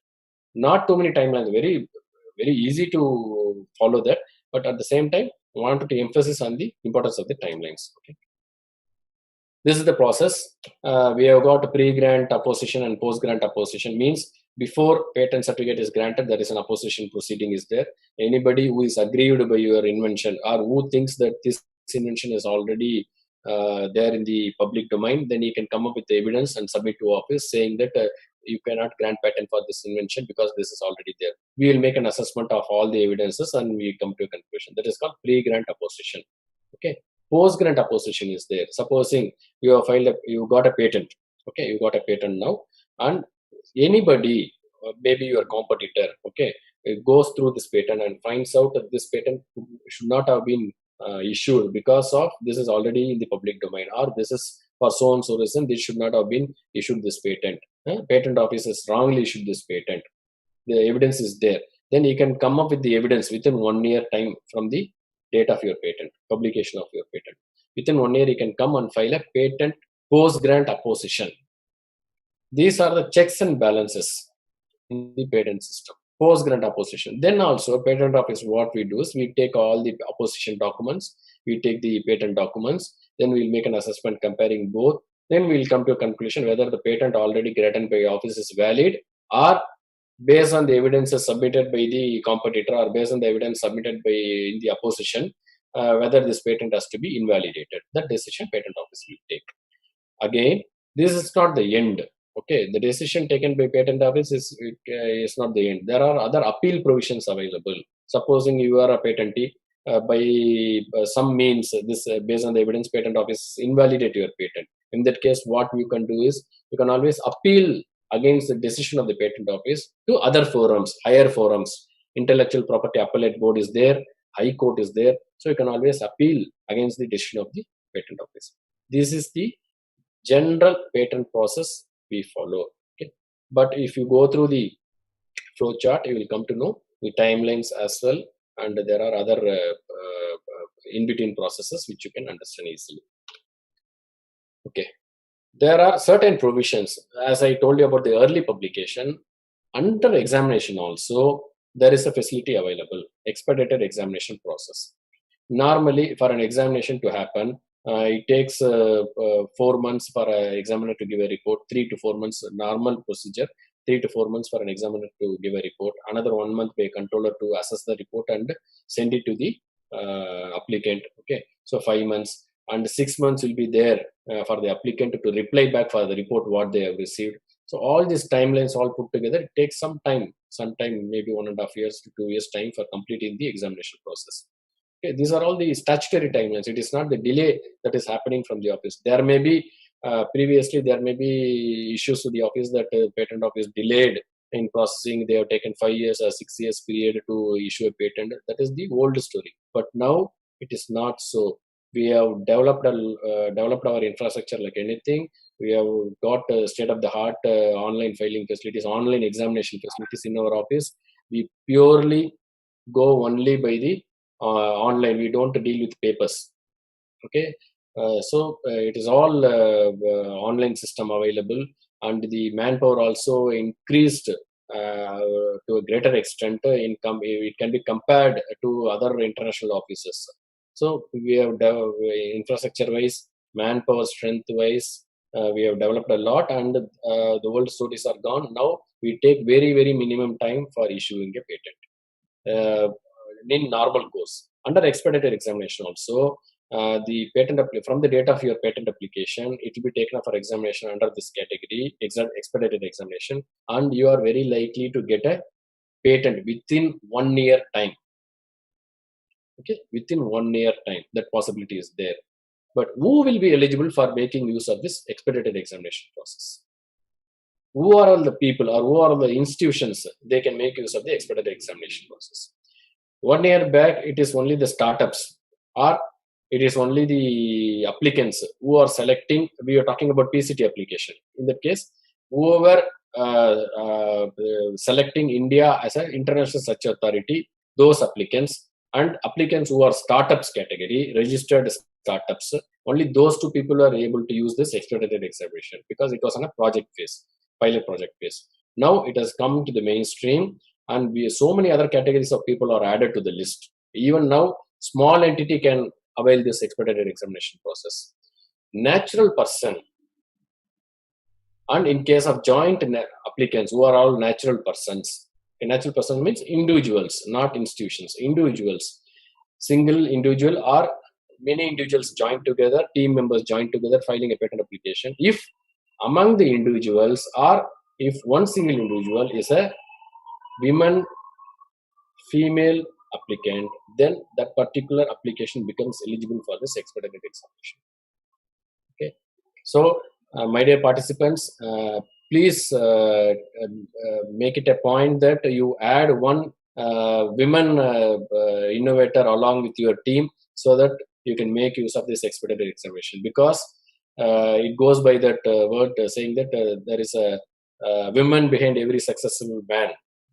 S4: Not too many timelines, very, very easy to follow that, but at the same time, I wanted to emphasize on the importance of the timelines. Okay. This is the process. We have got pre-grant opposition and post-grant opposition. Means before patent certificate is granted, there is an opposition proceeding is there. Anybody who is aggrieved by your invention or who thinks that this invention is already there in the public domain, then he can come up with the evidence and submit to office saying that you cannot grant patent for this invention because this is already there. We will make an assessment of all the evidences and we come to a conclusion. That is called pre-grant opposition. Okay. Post-grant opposition is there. Supposing you have filed you got a patent. Okay, you got a patent now, and anybody, maybe your competitor, okay, it goes through this patent and finds out that this patent should not have been issued because of this is already in the public domain, or this is for so and so reason this should not have been issued this patent. Patent office has wrongly issued this patent. The evidence is there. Then you can come up with the evidence within 1 year time from the date of your patent, publication of your patent. Within 1 year, you can come and file a patent post-grant opposition. These are the checks and balances in the patent system. Post-grant opposition. Then also, patent office, what we do is we take all the opposition documents, we take the patent documents, then we'll make an assessment comparing both. Then we'll come to a conclusion whether the patent already granted by office is valid or based on the evidences submitted by the competitor or based on the evidence submitted by in the opposition, whether this patent has to be invalidated. That decision patent office will take. Again, this is not the end. Okay, the decision taken by patent office is not the end. There are other appeal provisions available. Supposing you are a patentee, by some means, this based on the evidence, patent office invalidate your patent. In that case, what you can do is you can always appeal against the decision of the patent office to other forums, higher forums. Intellectual Property Appellate Board is there, High Court is there. So you can always appeal against the decision of the patent office. This is the general patent process we follow. Okay. But if you go through the flow chart, you will come to know the timelines as well. And there are other in-between processes which you can understand easily. Okay. There are certain provisions, as I told you about the early publication. Under examination also, there is a facility available, expedited examination process. Normally, for an examination to happen, it takes 4 months for an examiner to give a report, 3 to 4 months, normal procedure, 3 to 4 months for an examiner to give a report, another 1 month by a controller to assess the report and send it to the applicant. Okay, so 5 months. And 6 months will be there for the applicant to reply back for the report what they have received. So all these timelines all put together, it takes some time, maybe 1.5 years to 2 years time for completing the examination process. Okay, these are all the statutory timelines. It is not the delay that is happening from the office. There may be, previously there may be issues with the office that patent office delayed in processing. They have taken 5 years or 6 years period to issue a patent. That is the old story. But now it is not so. We have developed our infrastructure like anything. We have got state-of-the-art online filing facilities, online examination facilities in our office. We purely go only by the online. We don't deal with papers. Okay, so it is all online system available, and the manpower also increased to a greater extent. It can be compared to other international offices. So we have infrastructure-wise, manpower strength-wise, we have developed a lot, and the old stories are gone. Now we take very, very minimum time for issuing a patent in normal course. Under expedited examination also, the patent from the date of your patent application, it will be taken up for examination under this category, expedited examination, and you are very likely to get a patent within 1 year time. Okay, within 1 year time, that possibility is there. But who will be eligible for making use of this expedited examination process? Who are all the people or who are all the institutions they can make use of the expedited examination process? 1 year back, it is only the startups or it is only the applicants who are selecting. We are talking about PCT application. In that case, whoever selecting India as an international such authority, those applicants and applicants who are startups category, registered startups, only those two people are able to use this expedited examination because it was on a project phase, pilot project phase. Now it has come to the mainstream and so many other categories of people are added to the list. Even now, small entity can avail this expedited examination process. Natural person, and in case of joint applicants who are all natural persons, a natural person means individuals, not institutions, individuals, single individual or many individuals joined together, team members joined together filing a patent application. If among the individuals or if one single individual is a women, female applicant, then that particular application becomes eligible for this expedited examination. Okay, so my dear participants, please make it a point that you add one women innovator along with your team so that you can make use of this expedited examination, because it goes by that word saying that there is a woman behind every successful man.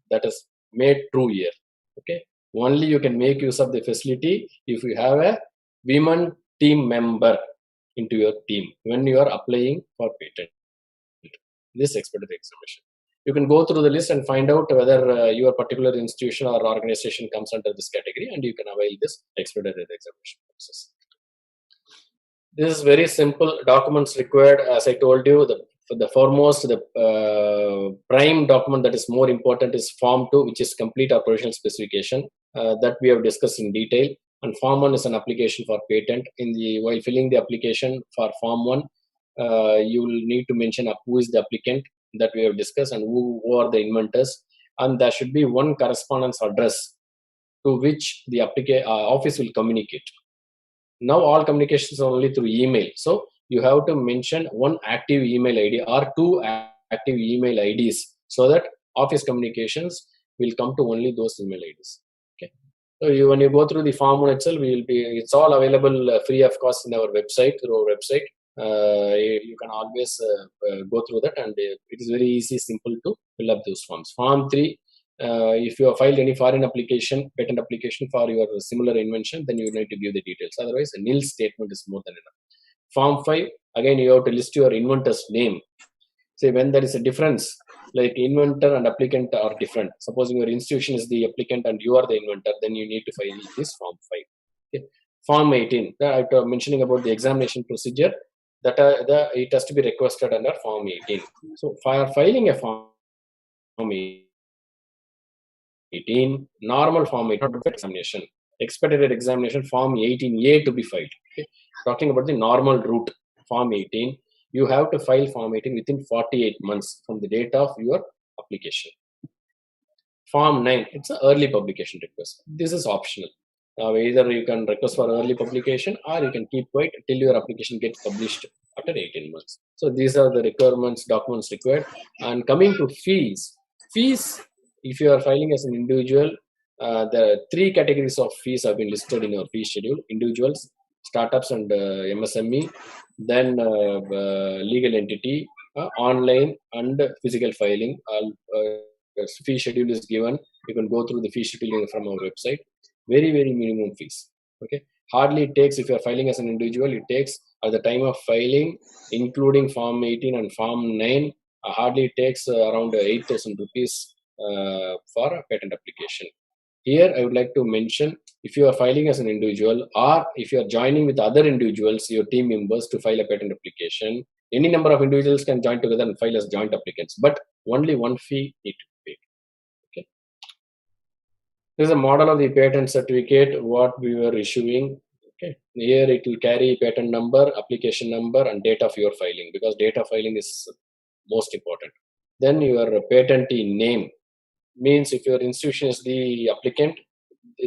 S4: That is made true here. Okay, only you can make use of the facility if you have a women team member into your team when you are applying for patent, this expedited examination. You can go through the list and find out whether your particular institution or organization comes under this category, and you can avail this expedited examination process. This is very simple. Documents required, as I told you, the foremost, the prime document that is more important is Form 2, which is complete or provisional specification that we have discussed in detail. And Form 1 is an application for patent. While filling the application for Form 1, you will need to mention who is the applicant that we have discussed and who are the inventors. And there should be one correspondence address to which the office will communicate. Now all communications are only through email. So you have to mention one active email ID or two active email IDs so that office communications will come to only those email IDs. Okay. So when you go through the form 1 itself, it's all available free of cost in our website, through our website. You can always go through that, and it is very easy, simple to fill up those forms. Form 3, if you have filed any foreign application, patent application for your similar invention, then you need to give the details. Otherwise, a nil statement is more than enough. Form 5, again, you have to list your inventor's name. Say when there is a difference, like inventor and applicant are different. Supposing your institution is the applicant and you are the inventor, then you need to file this Form 5. Okay. Form 18, I'm mentioning about the examination procedure, that it has to be requested under Form 18. So for filing a Form 18, normal Form 18 examination, expedited examination Form 18A to be filed. Okay. Talking about the normal route, Form 18, you have to file Form 18 within 48 months from the date of your application. Form 9, it's an early publication request. This is optional. Either you can request for early publication or you can keep quiet till your application gets published after 18 months. So these are the requirements, documents required. And coming to fees, if you are filing as an individual, there are 3 categories of fees have been listed in your fee schedule: individuals, startups and MSME, then legal entity, online and physical filing. Fee schedule is given. You can go through the fee schedule from our website. Very, very minimum fees. Okay. Hardly it takes, if you are filing as an individual, it takes at the time of filing, including Form 18 and Form 9, hardly it takes around 8,000 rupees for a patent application. Here, I would like to mention, if you are filing as an individual or if you are joining with other individuals, your team members, to file a patent application, any number of individuals can join together and file as joint applicants, but only one fee need to be paid. Okay. This is a model of the patent certificate, what we were issuing. Okay. Here it will carry patent number, application number, and date of your filing, because date of filing is most important. Then your patentee name means if your institution is the applicant,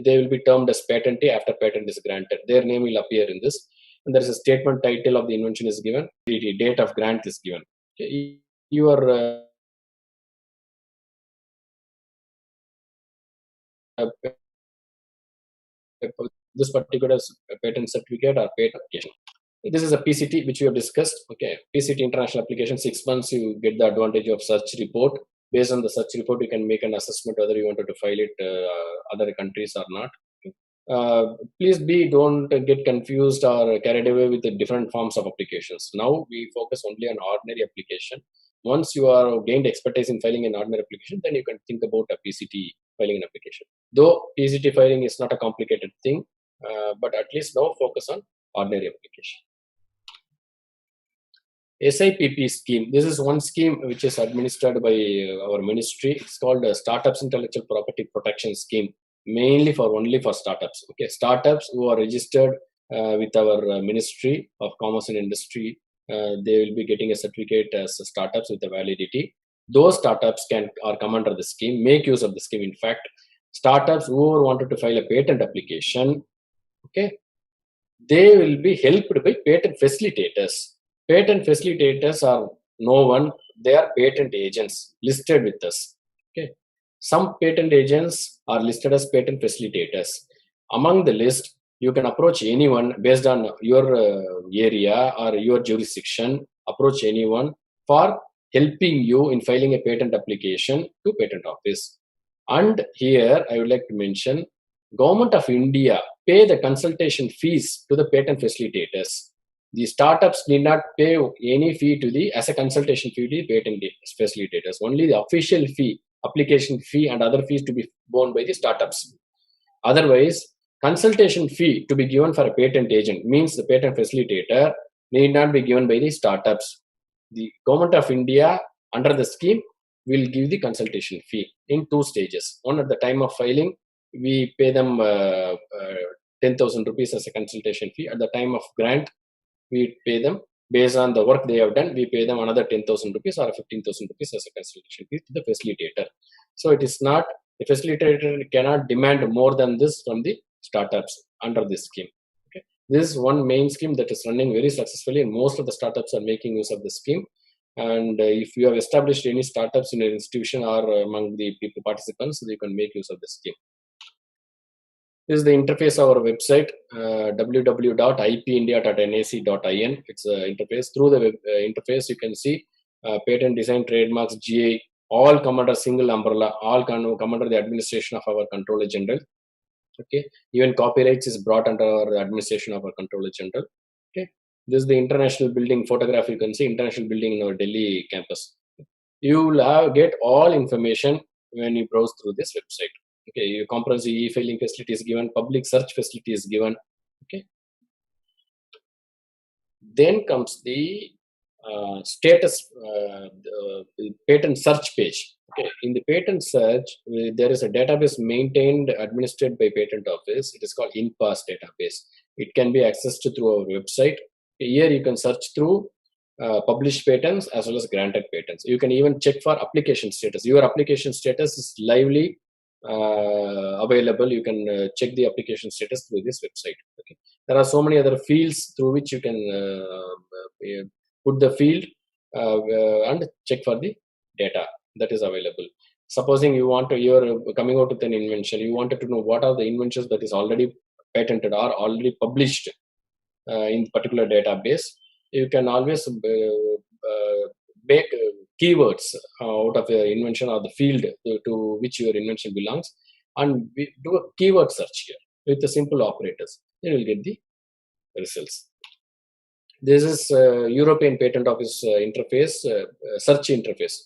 S4: they will be termed as patentee after patent is granted. Their name will appear in this. And there is a statement title of the invention is given, the date of grant is given. Okay. Your this particular patent certificate or patent application. This is a PCT which we have discussed. Okay, PCT international application, 6 months you get the advantage of search report. Based on the search report, you can make an assessment whether you wanted to file it other countries or not. Please don't get confused or carried away with the different forms of applications. Now we focus only on ordinary application. Once you are gained expertise in filing an ordinary application, then you can think about a PCT filing an application. Though PCT filing is not a complicated thing, but at least now focus on ordinary application. SIPP scheme. This is one scheme which is administered by our ministry. It's called Startups Intellectual Property Protection Scheme, mainly only for startups. Okay, startups who are registered with our Ministry of Commerce and Industry, they will be getting a certificate as startups with a validity. Those startups are come under the scheme, make use of the scheme. In fact, startups who wanted to file a patent application, okay, they will be helped by patent facilitators. Patent facilitators are no one, they are patent agents listed with us. Okay. Some patent agents are listed as patent facilitators. Among the list, you can approach anyone based on your area or your jurisdiction, approach anyone for helping you in filing a patent application to patent office. And here I would like to mention, Government of India pay the consultation fees to the patent facilitators. The startups need not pay any fee as a consultation fee to the patent facilitators. Only the official fee, application fee, and other fees to be borne by the startups. Otherwise, consultation fee to be given for a patent agent means the patent facilitator need not be given by the startups. The Government of India under the scheme will give the consultation fee in 2 stages. One, at the time of filing, we pay them 10,000 rupees as a consultation fee. At the time of grant, we pay them based on the work they have done. We pay them another 10,000 rupees or 15,000 rupees as a consultation fee to the facilitator. So it is not, the facilitator cannot demand more than this from the startups under this scheme. Okay. This is one main scheme that is running very successfully, and most of the startups are making use of the scheme. And if you have established any startups in your institution or among the people participants, you can make use of the scheme. This is the interface of our website, www.ipindia.nac.in. It's an interface. Through the interface, you can see patent, design, trademarks, GI, all come under single umbrella, all come under the administration of our Controller General. Okay, even copyrights is brought under our administration of our Controller General. Okay, this is the international building photograph. You can see international building in our Delhi campus. You will get all information when you browse through this website. Okay, your comprehensive e-filing facility is given, public search facility is given. Okay. Then comes the status, the patent search page. Okay, in the patent search, there is a database maintained, administered by Patent Office. It is called InPass database. It can be accessed through our website. Here you can search through published patents as well as granted patents. You can even check for application status. Your application status is lively available. You can check the application status through this website. Okay. There are so many other fields through which you can put the field and check for the data that is available. Supposing you're coming out with an invention, you wanted to know what are the inventions that is already patented or already published in particular database. You can always make keywords out of the invention or the field to which your invention belongs, and we do a keyword search here with the simple operators. Then you'll get the results. This is European Patent Office interface, search interface.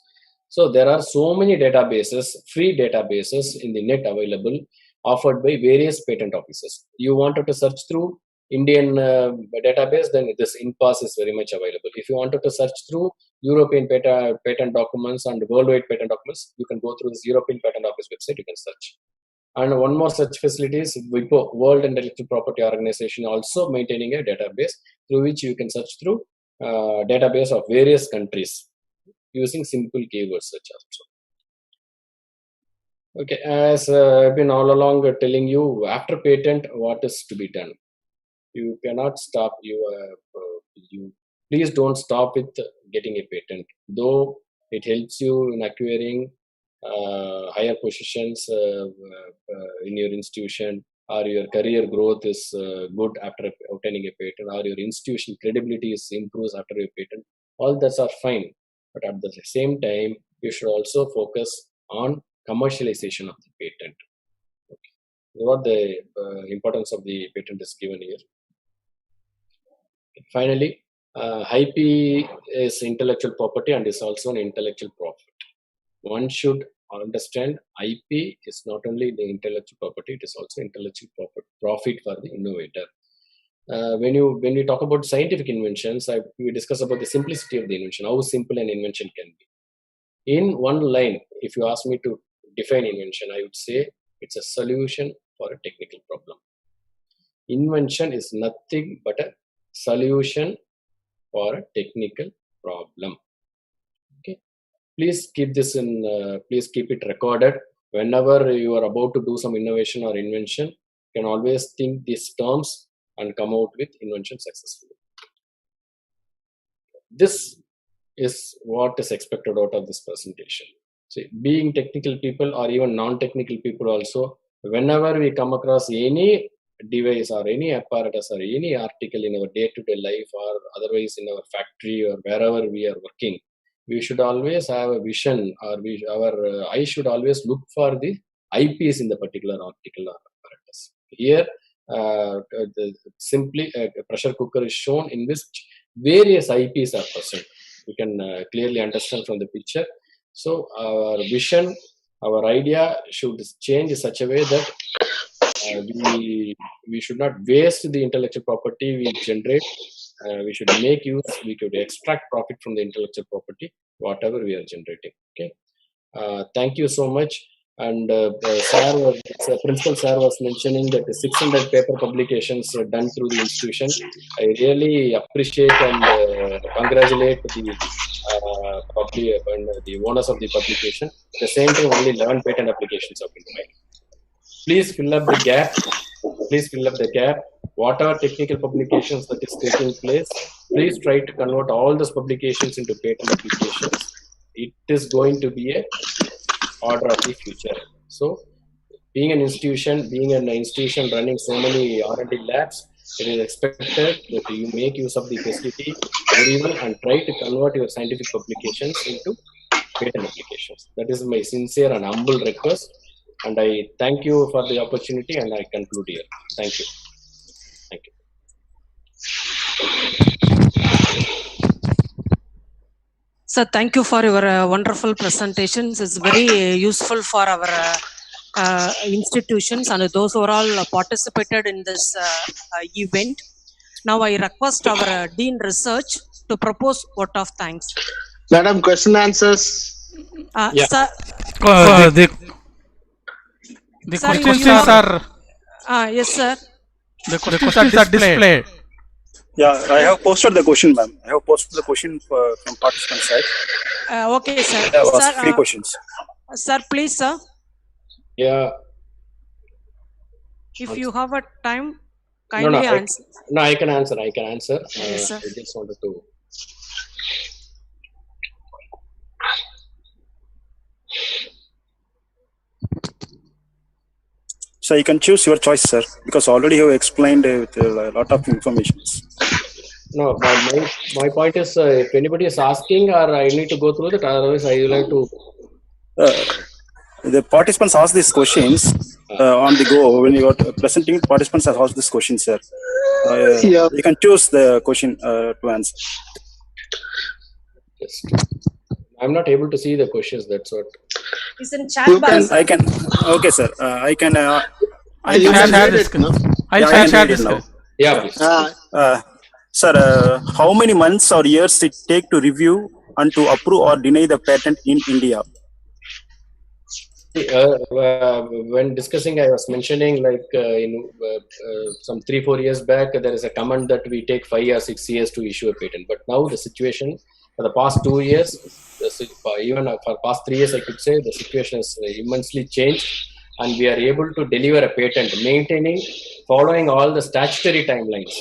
S4: So there are so many databases, free databases in the net available, offered by various patent offices. You wanted to search through Indian database, then this InPass is very much available. If you wanted to search through European patent documents and worldwide patent documents, you can go through this European Patent Office website, you can search. And one more such facility is WIPO, World Intellectual Property Organization, also maintaining a database through which you can search through database of various countries using simple keyword search also. Okay, as I've been all along telling you, after patent, what is to be done? You cannot stop. You please don't stop with getting a patent, though it helps you in acquiring higher positions in your institution, or your career growth is good after obtaining a patent, or your institution credibility is improves after a patent. All that are fine, but at the same time, you should also focus on commercialization of the patent. Okay. What the importance of the patent is given here. Finally, IP is intellectual property and is also an intellectual profit. One should understand IP is not only the intellectual property, it is also intellectual profit for the innovator. When we talk about scientific inventions, we discuss about the simplicity of the invention, how simple an invention can be. In one line, if you ask me to define invention, I would say it's a solution for a technical problem. Invention is nothing but a solution for a technical problem. Okay, please keep this in. Please keep it recorded. Whenever you are about to do some innovation or invention, you can always think these terms and come out with invention successfully. This is what is expected out of this presentation. So, being technical people or even non-technical people also, whenever we come across any device or any apparatus or any article in our day-to-day life or otherwise in our factory or wherever we are working, we should always have a vision, or our eye should always look for the IPs in the particular article or apparatus. Here, simply a pressure cooker is shown in which various IPs are present. You can clearly understand from the picture. So our vision, our idea should change in such a way that we should not waste the intellectual property we generate. We should make use, we could extract profit from the intellectual property, whatever we are generating. Okay. Thank you so much. And Principal Sir was mentioning that the 600 paper publications done through the institution. I really appreciate and congratulate the owners of the publication. At the same time, only 11 patent applications have been filed. Please fill up the gap. Please fill up the gap. Whatever technical publications that is taking place, please try to convert all those publications into patent applications. It is going to be a order of the future. So, being an institution running so many R&D labs, it is expected that you make use of the facility very well and try to convert your scientific publications into patent applications. That is my sincere and humble request. And I thank you for the opportunity, and I conclude here. Thank you. Thank you.
S1: Sir, thank you for your wonderful presentations. It's very useful for our institutions and those who are all participated in this event. Now I request our Dean Research to propose vote of thanks.
S5: Madam, question answers.
S4: Yeah.
S1: Sir,
S2: the
S1: Sir,
S2: questions are
S1: yes, sir.
S2: the questions are displayed.
S6: Yeah, I have posted the question, ma'am. I have posted the question from participant side.
S1: Okay, sir.
S6: There was
S1: Sir,
S6: 3 questions.
S1: Sir, please, sir.
S4: Yeah.
S1: If you have a time, kindly answer.
S4: No, I can answer.
S1: Yes, sir.
S4: I just wanted to.
S6: So you can choose your choice, sir, because already you have explained with a lot of information.
S4: No, my point is, if anybody is asking, or I need to go through that, otherwise I will have to.
S6: The participants ask these questions on the go. When you are presenting, participants have asked this question, sir.
S5: Yeah.
S6: You can choose the question to answer.
S4: Just, I'm not able to see the questions. That's what.
S1: It's in chat box.
S6: I can. Okay, sir. I can.
S2: I'll share this. I'll share this.
S4: Yeah, please.
S6: Sir, how many months or years it take to review and to approve or deny the patent in India?
S4: when discussing, I was mentioning like some 3-4 years back, there is a comment that we take 5 or 6 years to issue a patent. But now the situation for the past 2 years, even for past 3 years, I could say the situation has immensely changed, and we are able to deliver a patent, following all the statutory timelines,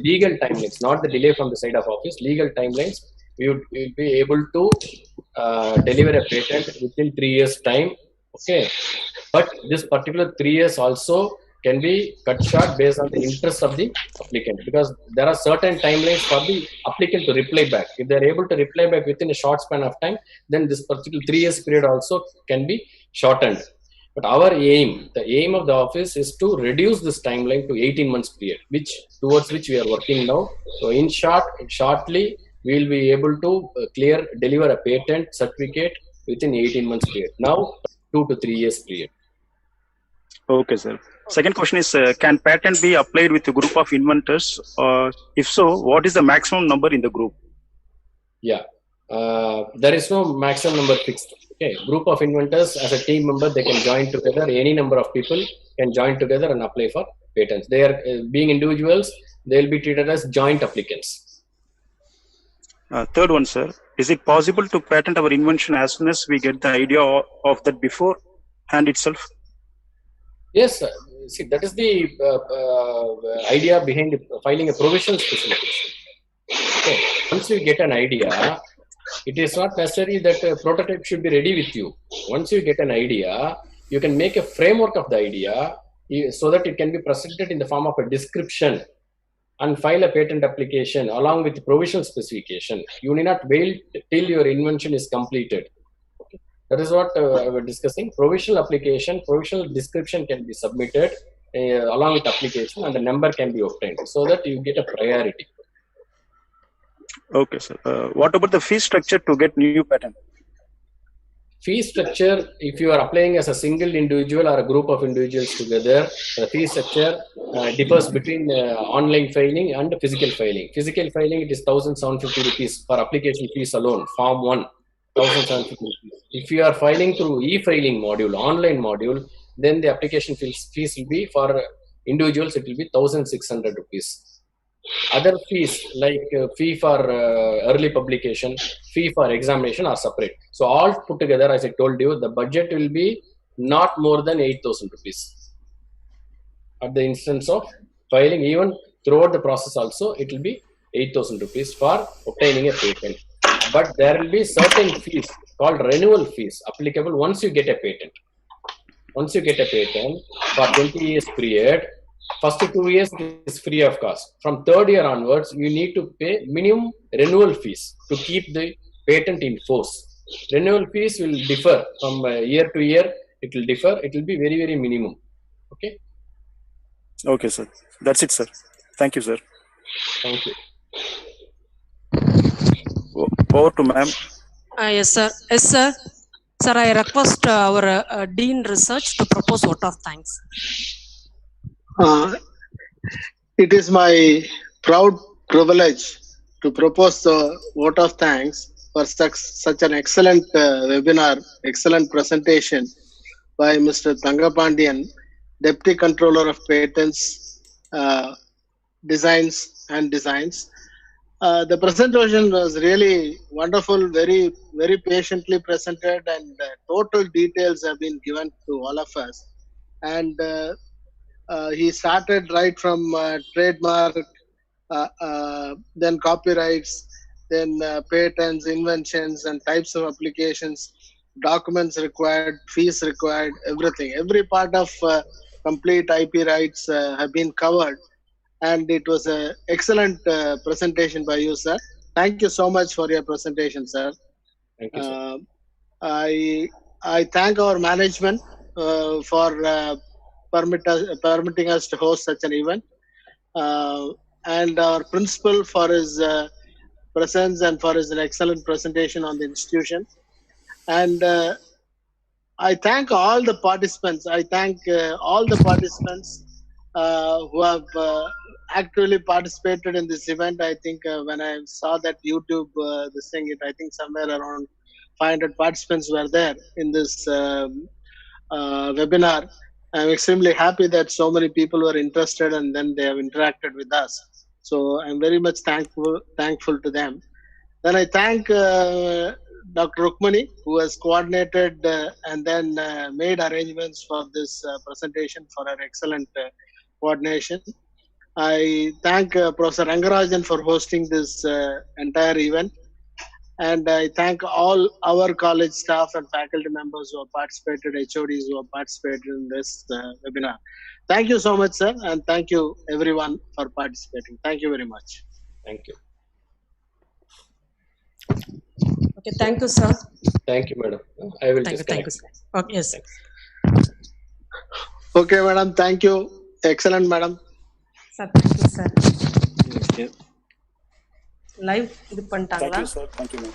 S4: legal timelines, not the delay from the side of office, legal timelines. We will be able to deliver a patent within 3 years' time. Okay, but this particular 3 years also can be cut short based on the interest of the applicant, because there are certain timelines for the applicant to reply back. If they are able to reply back within a short span of time, then this particular 3 years period also can be shortened. But our aim, the aim of the office, is to reduce this timeline to 18 months period, towards which we are working now. So in shortly, we will be able to deliver a patent certificate within 18 months period. Now, 2 to 3 years period.
S6: Okay, sir. Second question is, can patent be applied with a group of inventors? If so, what is the maximum number in the group?
S4: Yeah, there is no maximum number fixed. Okay, group of inventors as a team member, they can join together. Any number of people can join together and apply for patents. They are being individuals, they will be treated as joint applicants.
S6: Third one, sir. Is it possible to patent our invention as soon as we get the idea of that before hand itself?
S4: Yes, sir. See, that is the idea behind filing a provisional specification. Okay. Once you get an idea, it is not necessary that a prototype should be ready with you. Once you get an idea, you can make a framework of the idea so that it can be presented in the form of a description and file a patent application along with provisional specification. You need not wait till your invention is completed. Okay. That is what I was discussing. Provisional application, provisional description can be submitted along with application, and the number can be obtained so that you get a priority.
S6: Okay, sir. What about the fee structure to get new patent?
S4: Fee structure, if you are applying as a single individual or a group of individuals together, the fee structure differs between online filing and physical filing. Physical filing, it is 1,750 rupees for application fees alone, Form 1, 1,750 rupees. If you are filing through e-filing module, online module, then the application fees will be for individuals, it will be 1,600 rupees. Other fees like fee for early publication, fee for examination are separate. So all put together, as I told you, the budget will be not more than 8,000 rupees. At the instance of filing, even throughout the process also, it will be 8,000 rupees for obtaining a patent. But there will be certain fees called renewal fees applicable once you get a patent. Once you get a patent for 20 years period, first 2 years it is free of cost. From third year onwards, you need to pay minimum renewal fees to keep the patent in force. Renewal fees will differ from year to year. It will differ. It will be very, very minimum. Okay.
S6: Okay, sir. That's it, sir. Thank you, sir.
S4: Thank you.
S6: Over to ma'am.
S1: Yes, sir. Yes, sir. Sir, I request our Dean Research to propose vote of thanks.
S5: It is my proud privilege to propose the vote of thanks for such an excellent webinar, excellent presentation by Mr. Thangapandian, Deputy Controller of Patents, Designs. The presentation was really wonderful, very, very patiently presented, and total details have been given to all of us. And he started right from trademark, then copyrights, then patents, inventions, and types of applications, documents required, fees required, everything. Every part of complete IP rights have been covered. And it was an excellent presentation by you, sir. Thank you so much for your presentation, sir.
S4: Thank you, sir.
S5: I thank our management for permitting us to host such an event, and our principal for his presence and for his excellent presentation on the institution. And I thank all the participants. I thank all the participants who have actively participated in this event. I think when I saw that YouTube this thing, I think somewhere around 500 participants were there in this webinar. I'm extremely happy that so many people were interested and then they have interacted with us. So I'm very much thankful to them. Then I thank Dr. Rukmani, who has coordinated and then made arrangements for this presentation, for her excellent coordination. I thank Professor Rangarajan for hosting this entire event. And I thank all our college staff and faculty members who have participated, HODs who have participated in this webinar. Thank you so much, sir, and thank you everyone for participating. Thank you very much.
S4: Thank you.
S1: Okay, thank you, sir.
S4: Thank you, madam. I will
S1: Thank you,
S4: disconnect.
S1: sir. Okay, yes.
S5: Okay, madam. Thank you. Excellent, madam.
S1: Sir, thank you, sir.
S6: Okay.
S1: Live இது பண்ணிட்டாங்களா?
S6: Thank you, sir. Thank you, ma'am.